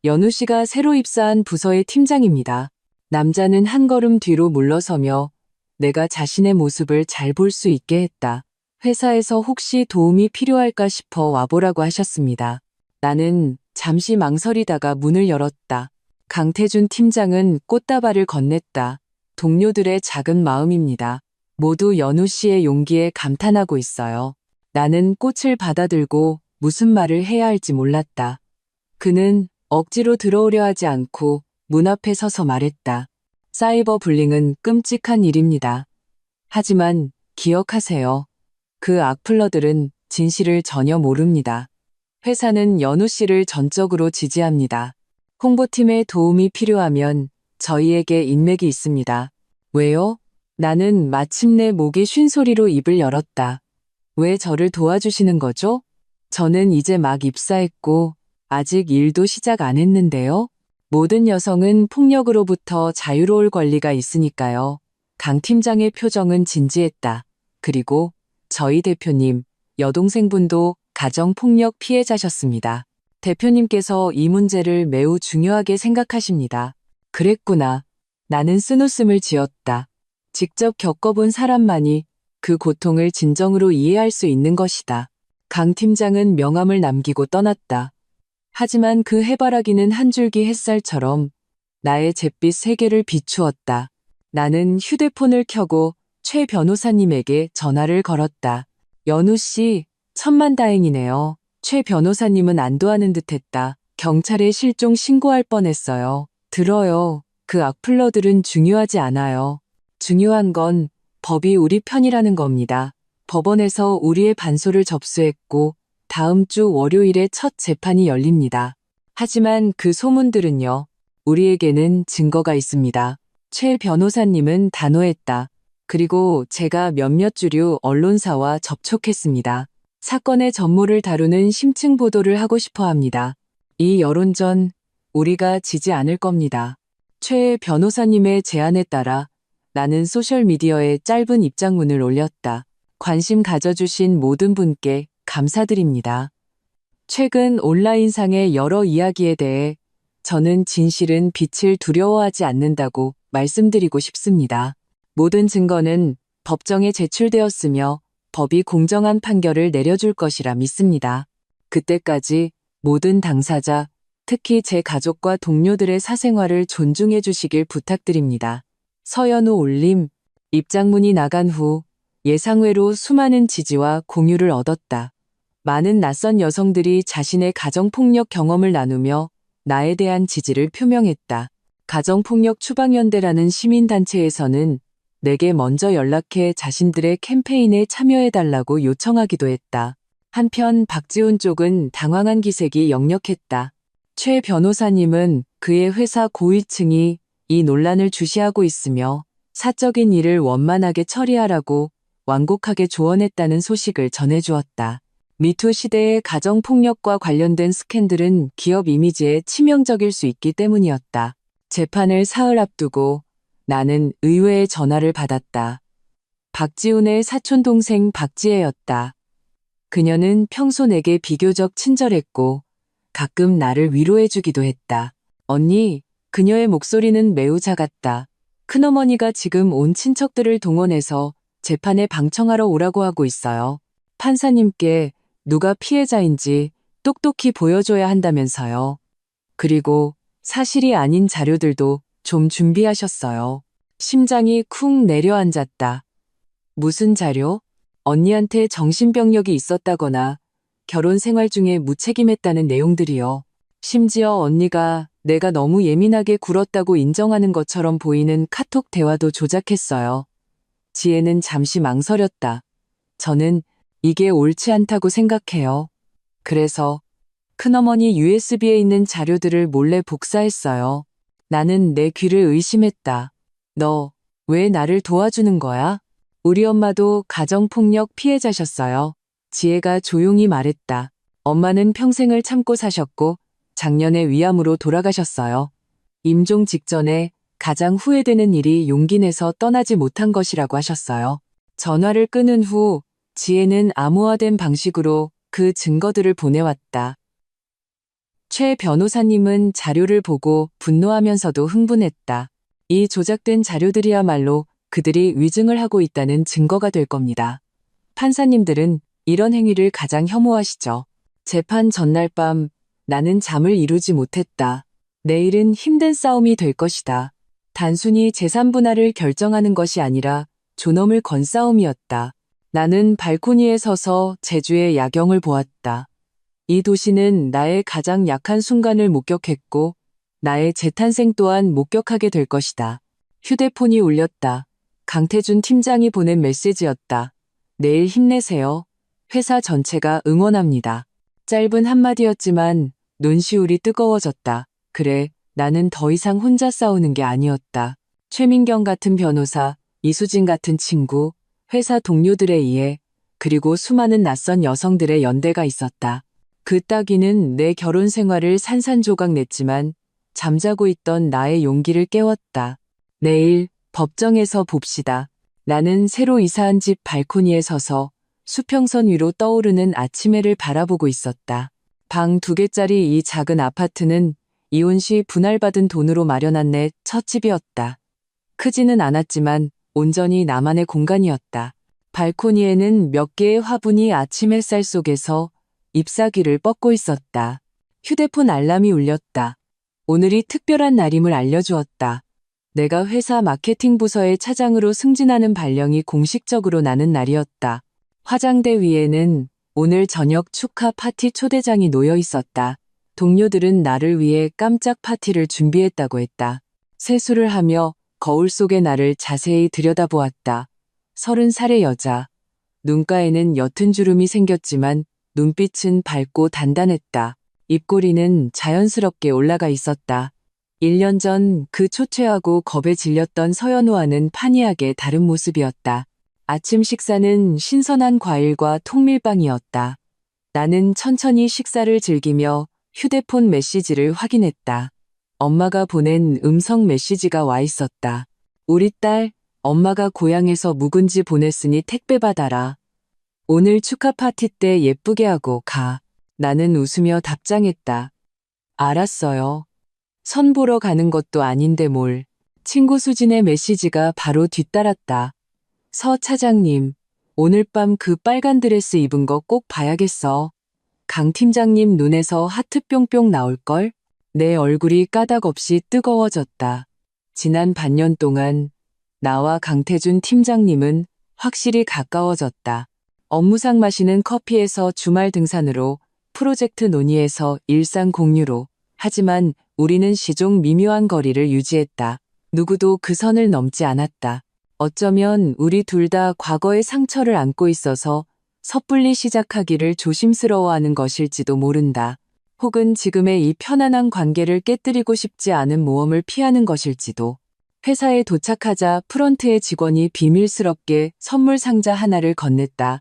연우 씨가 새로 입사한 부서의 팀장입니다. 남자는 한 걸음 뒤로 물러서며 내가 자신의 모습을 잘 볼 수 있게 했다. 회사에서 혹시 도움이 필요할까 싶어 와보라고 하셨습니다. 나는 잠시 망설이다가 문을 열었다. 강태준 팀장은 꽃다발을 건넸다. 동료들의 작은 마음입니다. 모두 연우 씨의 용기에 감탄하고 있어요. 나는 꽃을 받아들고 무슨 말을 해야 할지 몰랐다. 그는 억지로 들어오려 하지 않고 문 앞에 서서 말했다. 사이버 불링은 끔찍한 일입니다. 하지만 기억하세요. 그 악플러들은 진실을 전혀 모릅니다. 회사는 연우 씨를 전적으로 지지합니다. 홍보팀의 도움이 필요하면 저희에게 인맥이 있습니다. 왜요? 나는 마침내 목이 쉰 소리로 입을 열었다. 왜 저를 도와주시는 거죠? 저는 이제 막 입사했고 아직 일도 시작 안 했는데요. 모든 여성은 폭력으로부터 자유로울 권리가 있으니까요. 강 팀장의 표정은 진지했다. 그리고 저희 대표님, 여동생분도 가정폭력 피해자셨습니다. 대표님께서 이 문제를 매우 중요하게 생각하십니다. 그랬구나. 나는 쓴웃음을 지었다. 직접 겪어본 사람만이 그 고통을 진정으로 이해할 수 있는 것이다. 강 팀장은 명함을 남기고 떠났다. 하지만 그 해바라기는 한 줄기 햇살처럼 나의 잿빛 세계를 비추었다. 나는 휴대폰을 켜고 최 변호사님에게 전화를 걸었다. 연우 씨, 천만다행이네요. 최 변호사님은 안도하는 듯했다. 경찰에 실종 신고할 뻔했어요. 들어요. 그 악플러들은 중요하지 않아요. 중요한 건 법이 우리 편이라는 겁니다. 법원에서 우리의 반소를 접수했고 다음 주 월요일에 첫 재판이 열립니다. 하지만 그 소문들은요. 우리에게는 증거가 있습니다. 최 변호사님은 단호했다. 그리고 제가 몇몇 주류 언론사와 접촉했습니다. 사건의 전모를 다루는 심층 보도를 하고 싶어 합니다. 이 여론전 우리가 지지 않을 겁니다. 최 변호사님의 제안에 따라 나는 소셜미디어에 짧은 입장문을 올렸다. 관심 가져주신 모든 분께 감사드립니다. 최근 온라인상의 여러 이야기에 대해 저는 진실은 빛을 두려워하지 않는다고 말씀드리고 싶습니다. 모든 증거는 법정에 제출되었으며 법이 공정한 판결을 내려줄 것이라 믿습니다. 그때까지 모든 당사자, 특히 제 가족과 동료들의 사생활을 존중해 주시길 부탁드립니다. 서연우 올림. 입장문이 나간 후 예상외로 수많은 지지와 공유를 얻었다. 많은 낯선 여성들이 자신의 가정폭력 경험을 나누며 나에 대한 지지를 표명했다. 가정폭력 추방연대라는 시민단체에서는 내게 먼저 연락해 자신들의 캠페인에 참여해달라고 요청하기도 했다. 한편 박지훈 쪽은 당황한 기색이 역력했다. 최 변호사님은 그의 회사 고위층이 이 논란을 주시하고 있으며 사적인 일을 원만하게 처리하라고 완곡하게 조언했다는 소식을 전해주었다. 미투 시대의 가정폭력과 관련된 스캔들은 기업 이미지에 치명적일 수 있기 때문이었다. 재판을 사흘 앞두고 나는 의외의 전화를 받았다. 박지훈의 사촌동생 박지혜였다. 그녀는 평소 내게 비교적 친절했고 가끔 나를 위로해주기도 했다. 언니, 그녀의 목소리는 매우 작았다. 큰어머니가 지금 온 친척들을 동원해서 재판에 방청하러 오라고 하고 있어요. 판사님께 누가 피해자인지 똑똑히 보여줘야 한다면서요. 그리고 사실이 아닌 자료들도 좀 준비하셨어요. 심장이 쿵 내려앉았다. 무슨 자료? 언니한테 정신병력이 있었다거나 결혼 생활 중에 무책임했다는 내용들이요. 심지어 언니가 내가 너무 예민하게 굴었다고 인정하는 것처럼 보이는 카톡 대화도 조작했어요. 지혜는 잠시 망설였다. 저는 이게 옳지 않다고 생각해요. 그래서 큰어머니 USB에 있는 자료들을 몰래 복사했어요. 나는 내 귀를 의심했다. 너 왜 나를 도와주는 거야? 우리 엄마도 가정폭력 피해자셨어요. 지혜가 조용히 말했다. 엄마는 평생을 참고 사셨고 작년에 위암으로 돌아가셨어요. 임종 직전에 가장 후회되는 일이 용기 내서 떠나지 못한 것이라고 하셨어요. 전화를 끊은 후 지혜는 암호화된 방식으로 그 증거들을 보내왔다. 최 변호사님은 자료를 보고 분노하면서도 흥분했다. 이 조작된 자료들이야말로 그들이 위증을 하고 있다는 증거가 될 겁니다. 판사님들은 이런 행위를 가장 혐오하시죠. 재판 전날 밤 나는 잠을 이루지 못했다. 내일은 힘든 싸움이 될 것이다. 단순히 재산 분할을 결정하는 것이 아니라 존엄을 건 싸움이었다. 나는 발코니에 서서 제주의 야경을 보았다. 이 도시는 나의 가장 약한 순간을 목격했고 나의 재탄생 또한 목격하게 될 것이다. 휴대폰이 울렸다. 강태준 팀장이 보낸 메시지였다. 내일 힘내세요. 회사 전체가 응원합니다. 짧은 한마디였지만 눈시울이 뜨거워졌다. 그래, 나는 더 이상 혼자 싸우는 게 아니었다. 최민경 같은 변호사, 이수진 같은 친구, 회사 동료들에 의해 그리고 수많은 낯선 여성들의 연대가 있었다. 그 따귀는 내 결혼 생활을 산산조각 냈지만 잠자고 있던 나의 용기를 깨웠다. 내일 법정에서 봅시다. 나는 새로 이사한 집 발코니에 서서 수평선 위로 떠오르는 아침 해를 바라보고 있었다. 방 2개짜리 이 작은 아파트는 이혼 시 분할받은 돈으로 마련한 내 첫 집이었다. 크지는 않았지만 온전히 나만의 공간이었다. 발코니에는 몇 개의 화분이 아침 햇살 속에서 잎사귀를 뻗고 있었다. 휴대폰 알람이 울렸다. 오늘이 특별한 날임을 알려주었다. 내가 회사 마케팅 부서의 차장으로 승진하는 발령이 공식적으로 나는 날이었다. 화장대 위에는 오늘 저녁 축하 파티 초대장이 놓여 있었다. 동료들은 나를 위해 깜짝 파티를 준비했다고 했다. 세수를 하며 거울 속의 나를 자세히 들여다보았다. 30살의 여자. 눈가에는 옅은 주름이 생겼지만 눈빛은 밝고 단단했다. 입꼬리는 자연스럽게 올라가 있었다. 1년 전 그 초췌하고 겁에 질렸던 서연우와는 판이하게 다른 모습이었다. 아침 식사는 신선한 과일과 통밀빵이었다. 나는 천천히 식사를 즐기며 휴대폰 메시지를 확인했다. 엄마가 보낸 음성 메시지가 와 있었다. 우리 딸, 엄마가 고향에서 묵은지 보냈으니 택배 받아라. 오늘 축하 파티 때 예쁘게 하고 가. 나는 웃으며 답장했다. 알았어요. 선 보러 가는 것도 아닌데 뭘. 친구 수진의 메시지가 바로 뒤따랐다. 서 차장님, 오늘 밤 그 빨간 드레스 입은 거 꼭 봐야겠어. 강 팀장님 눈에서 하트 뿅뿅 나올걸? 내 얼굴이 까닭없이 뜨거워졌다. 지난 반년 동안 나와 강태준 팀장님은 확실히 가까워졌다. 업무상 마시는 커피에서 주말 등산으로, 프로젝트 논의에서 일상 공유로. 하지만 우리는 시종 미묘한 거리를 유지했다. 누구도 그 선을 넘지 않았다. 어쩌면 우리 둘 다 과거의 상처를 안고 있어서 섣불리 시작하기를 조심스러워하는 것일지도 모른다. 혹은 지금의 이 편안한 관계를 깨뜨리고 싶지 않은 모험을 피하는 것일지도. 회사에 도착하자 프런트의 직원이 비밀스럽게 선물 상자 하나를 건넸다.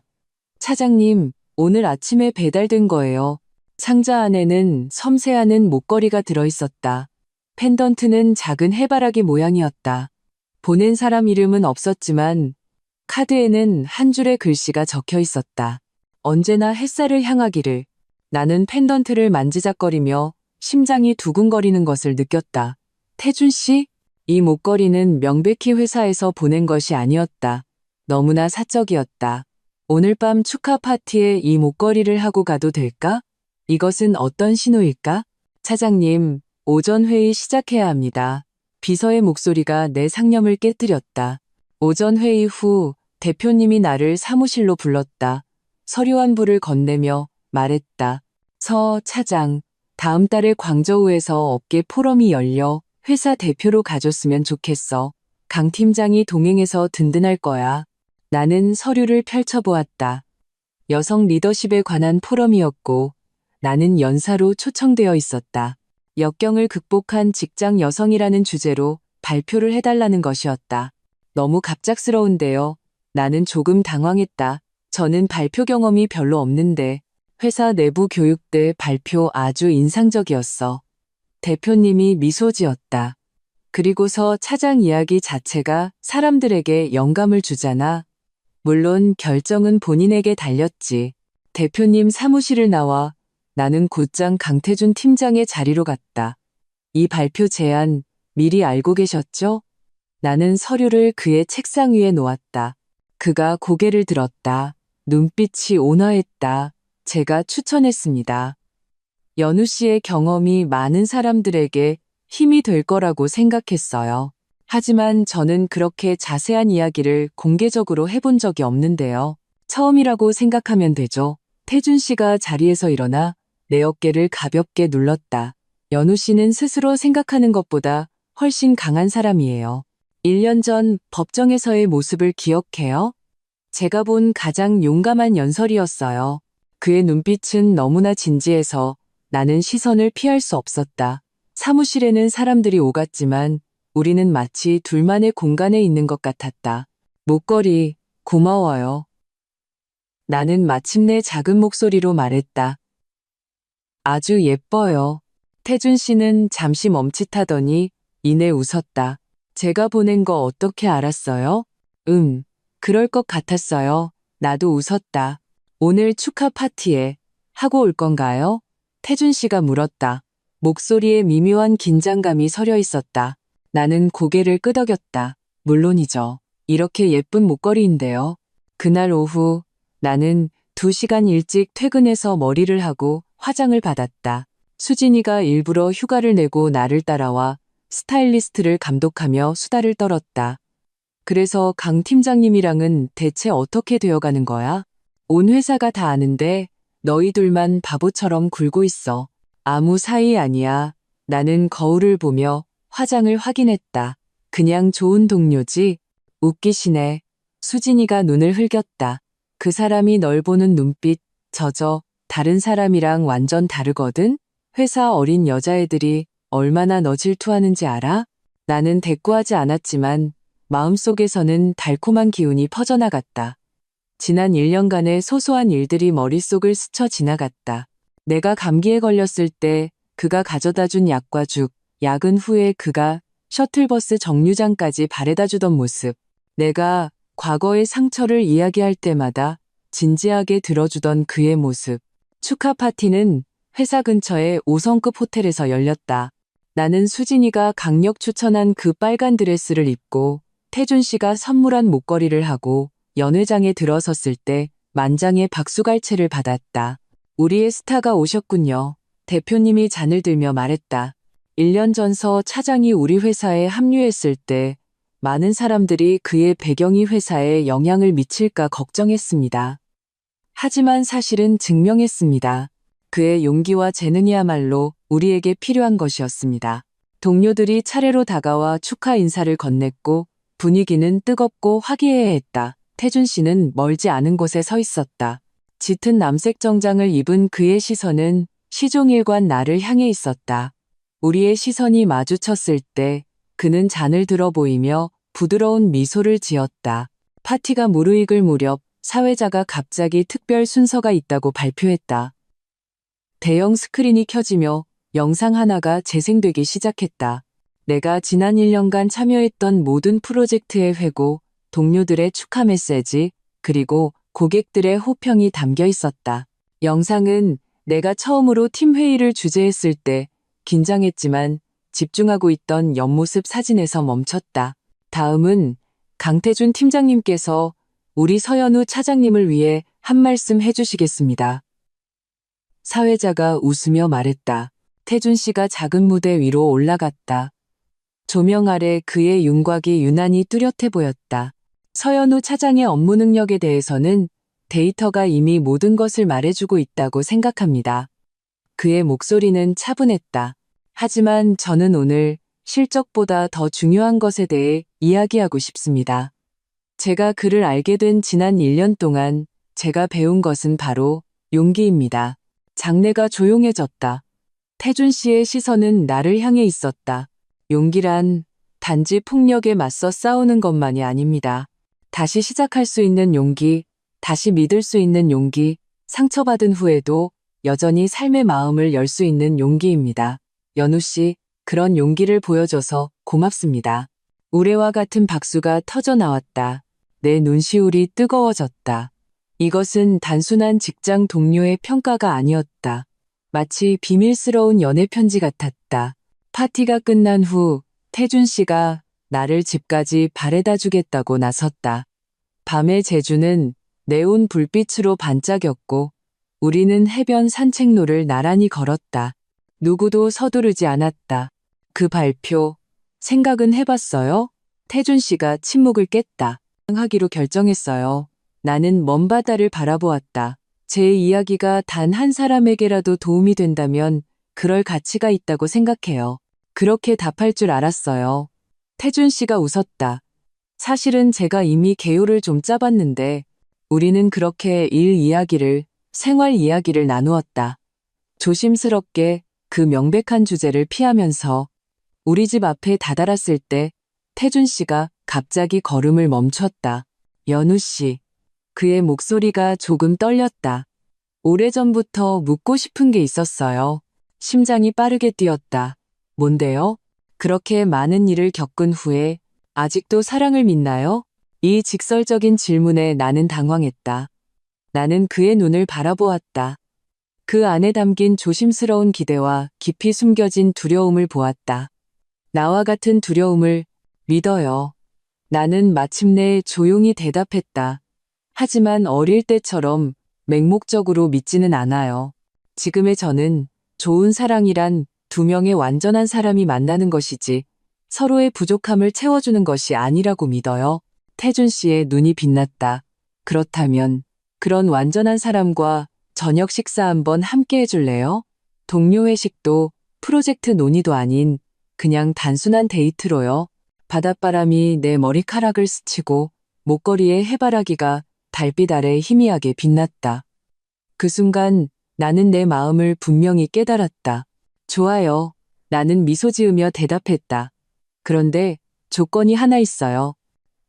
차장님, 오늘 아침에 배달된 거예요. 상자 안에는 섬세하는 목걸이가 들어있었다. 펜던트는 작은 해바라기 모양이었다. 보낸 사람 이름은 없었지만 카드에는 한 줄의 글씨가 적혀 있었다. 언제나 햇살을 향하기를. 나는 펜던트를 만지작거리며 심장이 두근거리는 것을 느꼈다. 태준 씨? 이 목걸이는 명백히 회사에서 보낸 것이 아니었다. 너무나 사적이었다. 오늘 밤 축하 파티에 이 목걸이를 하고 가도 될까? 이것은 어떤 신호일까? 차장님, 오전 회의 시작해야 합니다. 비서의 목소리가 내 상념을 깨뜨렸다. 오전 회의 후 대표님이 나를 사무실로 불렀다. 서류안부를 건네며 말했다. 서 차장, 다음 달에 광저우에서 업계 포럼이 열려 회사 대표로 가줬으면 좋겠어. 강 팀장이 동행해서 든든할 거야. 나는 서류를 펼쳐보았다. 여성 리더십에 관한 포럼이었고 나는 연사로 초청되어 있었다. 역경을 극복한 직장 여성이라는 주제로 발표를 해달라는 것이었다. 너무 갑작스러운데요. 나는 조금 당황했다. 저는 발표 경험이 별로 없는데 회사 내부 교육 때 발표 아주 인상적이었어. 대표님이 미소 지었다. 그리고서 차장 이야기 자체가 사람들에게 영감을 주잖아. 물론 결정은 본인에게 달렸지. 대표님 사무실을 나와 나는 곧장 강태준 팀장의 자리로 갔다. 이 발표 제안 미리 알고 계셨죠? 나는 서류를 그의 책상 위에 놓았다. 그가 고개를 들었다. 눈빛이 온화했다. 제가 추천했습니다. 연우 씨의 경험이 많은 사람들에게 힘이 될 거라고 생각했어요. 하지만 저는 그렇게 자세한 이야기를 공개적으로 해본 적이 없는데요. 처음이라고 생각하면 되죠. 태준 씨가 자리에서 일어나 내 어깨를 가볍게 눌렀다. 연우 씨는 스스로 생각하는 것보다 훨씬 강한 사람이에요. 1년 전 법정에서의 모습을 기억해요? 제가 본 가장 용감한 연설이었어요. 그의 눈빛은 너무나 진지해서 나는 시선을 피할 수 없었다. 사무실에는 사람들이 오갔지만 우리는 마치 둘만의 공간에 있는 것 같았다. 목걸이, 고마워요. 나는 마침내 작은 목소리로 말했다. 아주 예뻐요. 태준 씨는 잠시 멈칫하더니 이내 웃었다. 제가 보낸 거 어떻게 알았어요? 그럴 것 같았어요. 나도 웃었다. 오늘 축하 파티에 하고 올 건가요? 태준 씨가 물었다. 목소리에 미묘한 긴장감이 서려 있었다. 나는 고개를 끄덕였다. 물론이죠. 이렇게 예쁜 목걸이인데요. 그날 오후 나는 2시간 일찍 퇴근해서 머리를 하고 화장을 받았다. 수진이가 일부러 휴가를 내고 나를 따라와 스타일리스트를 감독하며 수다를 떨었다. 그래서 강 팀장님이랑은 대체 어떻게 되어가는 거야? 온 회사가 다 아는데 너희 둘만 바보처럼 굴고 있어. 아무 사이 아니야. 나는 거울을 보며 화장을 확인했다. 그냥 좋은 동료지? 웃기시네. 수진이가 눈을 흘겼다. 그 사람이 널 보는 눈빛, 다른 사람이랑 완전 다르거든? 회사 어린 여자애들이 얼마나 너 질투하는지 알아? 나는 대꾸하지 않았지만 마음속에서는 달콤한 기운이 퍼져나갔다. 지난 1년간의 소소한 일들이 머릿속을 스쳐 지나갔다. 내가 감기에 걸렸을 때 그가 가져다 준 약과 죽, 야근 후에 그가 셔틀버스 정류장까지 바래다 주던 모습, 내가 과거의 상처를 이야기할 때마다 진지하게 들어주던 그의 모습. 축하 파티는 회사 근처의 5성급 호텔에서 열렸다. 나는 수진이가 강력 추천한 그 빨간 드레스를 입고 태준 씨가 선물한 목걸이를 하고 연회장에 들어섰을 때 만장의 박수갈채를 받았다. 우리의 스타가 오셨군요. 대표님이 잔을 들며 말했다. 1년 전 서 차장이 우리 회사에 합류했을 때 많은 사람들이 그의 배경이 회사에 영향을 미칠까 걱정했습니다. 하지만 사실은 증명했습니다. 그의 용기와 재능이야말로 우리에게 필요한 것이었습니다. 동료들이 차례로 다가와 축하 인사를 건넸고 분위기는 뜨겁고 화기애애했다. 태준 씨는 멀지 않은 곳에 서 있었다. 짙은 남색 정장을 입은 그의 시선은 시종일관 나를 향해 있었다. 우리의 시선이 마주쳤을 때 그는 잔을 들어 보이며 부드러운 미소를 지었다. 파티가 무르익을 무렵 사회자가 갑자기 특별 순서가 있다고 발표했다. 대형 스크린이 켜지며 영상 하나가 재생되기 시작했다. 내가 지난 1년간 참여했던 모든 프로젝트의 회고, 동료들의 축하 메시지, 그리고 고객들의 호평이 담겨 있었다. 영상은 내가 처음으로 팀 회의를 주재했을 때 긴장했지만 집중하고 있던 옆모습 사진에서 멈췄다. 다음은 강태준 팀장님께서 우리 서연우 차장님을 위해 한 말씀 해주시겠습니다. 사회자가 웃으며 말했다. 태준 씨가 작은 무대 위로 올라갔다. 조명 아래 그의 윤곽이 유난히 뚜렷해 보였다. 서연우 차장의 업무 능력에 대해서는 데이터가 이미 모든 것을 말해주고 있다고 생각합니다. 그의 목소리는 차분했다. 하지만 저는 오늘 실적보다 더 중요한 것에 대해 이야기하고 싶습니다. 제가 그를 알게 된 지난 1년 동안 제가 배운 것은 바로 용기입니다. 장내가 조용해졌다. 태준 씨의 시선은 나를 향해 있었다. 용기란 단지 폭력에 맞서 싸우는 것만이 아닙니다. 다시 시작할 수 있는 용기, 다시 믿을 수 있는 용기, 상처받은 후에도 여전히 삶의 마음을 열 수 있는 용기입니다. 연우 씨, 그런 용기를 보여줘서 고맙습니다. 우레와 같은 박수가 터져 나왔다. 내 눈시울이 뜨거워졌다. 이것은 단순한 직장 동료의 평가가 아니었다. 마치 비밀스러운 연애 편지 같았다. 파티가 끝난 후 태준 씨가 나를 집까지 바래다 주겠다고 나섰다. 밤의 제주는 네온 불빛으로 반짝였고 우리는 해변 산책로를 나란히 걸었다. 누구도 서두르지 않았다. 그 발표, 생각은 해봤어요? 태준 씨가 침묵을 깼다. 하기로 결정했어요. 나는 먼 바다를 바라보았다. 제 이야기가 단 한 사람에게라도 도움이 된다면 그럴 가치가 있다고 생각해요. 그렇게 답할 줄 알았어요. 태준 씨가 웃었다. 사실은 제가 이미 개요를 좀 짜봤는데 우리는 그렇게 일 이야기를, 생활 이야기를 나누었다. 조심스럽게 그 명백한 주제를 피하면서 우리 집 앞에 다다랐을 때 태준 씨가 갑자기 걸음을 멈췄다. 연우 씨. 그의 목소리가 조금 떨렸다. 오래전부터 묻고 싶은 게 있었어요. 심장이 빠르게 뛰었다. 뭔데요? 그렇게 많은 일을 겪은 후에 아직도 사랑을 믿나요? 이 직설적인 질문에 나는 당황했다. 나는 그의 눈을 바라보았다. 그 안에 담긴 조심스러운 기대와 깊이 숨겨진 두려움을 보았다. 나와 같은 두려움을 믿어요. 나는 마침내 조용히 대답했다. 하지만 어릴 때처럼 맹목적으로 믿지는 않아요. 지금의 저는 좋은 사랑이란 두 명의 완전한 사람이 만나는 것이지 서로의 부족함을 채워주는 것이 아니라고 믿어요. 태준 씨의 눈이 빛났다. 그렇다면 그런 완전한 사람과 저녁 식사 한번 함께 해줄래요? 동료 회식도 프로젝트 논의도 아닌 그냥 단순한 데이트로요. 바닷바람이 내 머리카락을 스치고 목걸이의 해바라기가 달빛 아래 희미하게 빛났다. 그 순간 나는 내 마음을 분명히 깨달았다. 좋아요. 나는 미소 지으며 대답했다. 그런데 조건이 하나 있어요.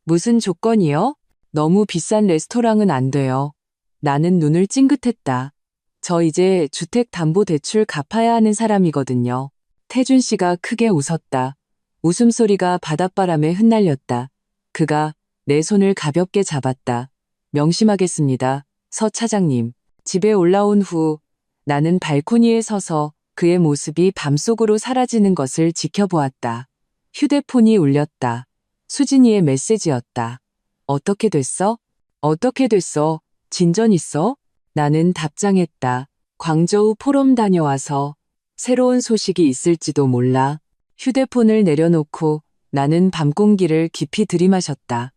무슨 조건이요? 너무 비싼 레스토랑은 안 돼요. 나는 눈을 찡긋했다. 저 이제 주택담보대출 갚아야 하는 사람이거든요. 태준 씨가 크게 웃었다. 웃음소리가 바닷바람에 흩날렸다. 그가 내 손을 가볍게 잡았다. 명심하겠습니다, 서 차장님. 집에 올라온 후 나는 발코니에 서서 그의 모습이 밤속으로 사라지는 것을 지켜보았다. 휴대폰이 울렸다. 수진이의 메시지였다. 어떻게 됐어? 어떻게 됐어? 진전 있어? 나는 답장했다. 광저우 포럼 다녀와서 새로운 소식이 있을지도 몰라. 휴대폰을 내려놓고 나는 밤 공기를 깊이 들이마셨다.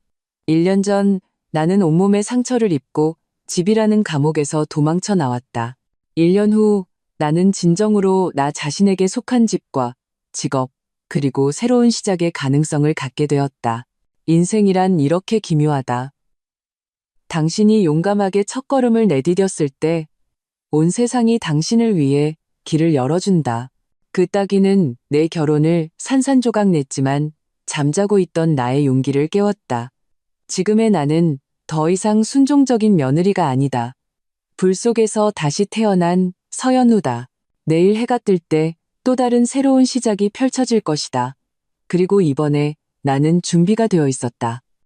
1년 전 나는 온몸에 상처를 입고 집이라는 감옥에서 도망쳐 나왔다. 1년 후 나는 진정으로 나 자신에게 속한 집과 직업, 그리고 새로운 시작의 가능성을 갖게 되었다. 인생이란 이렇게 기묘하다. 당신이 용감하게 첫걸음을 내디뎠을 때 온 세상이 당신을 위해 길을 열어준다. 그 따귀는 내 결혼을 산산조각 냈지만 잠자고 있던 나의 용기를 깨웠다. 지금의 나는 더 이상 순종적인 며느리가 아니다. 불 속에서 다시 태어난 서연우다. 내일 해가 뜰 때 또 다른 새로운 시작이 펼쳐질 것이다. 그리고 이번에 나는 준비가 되어 있었다.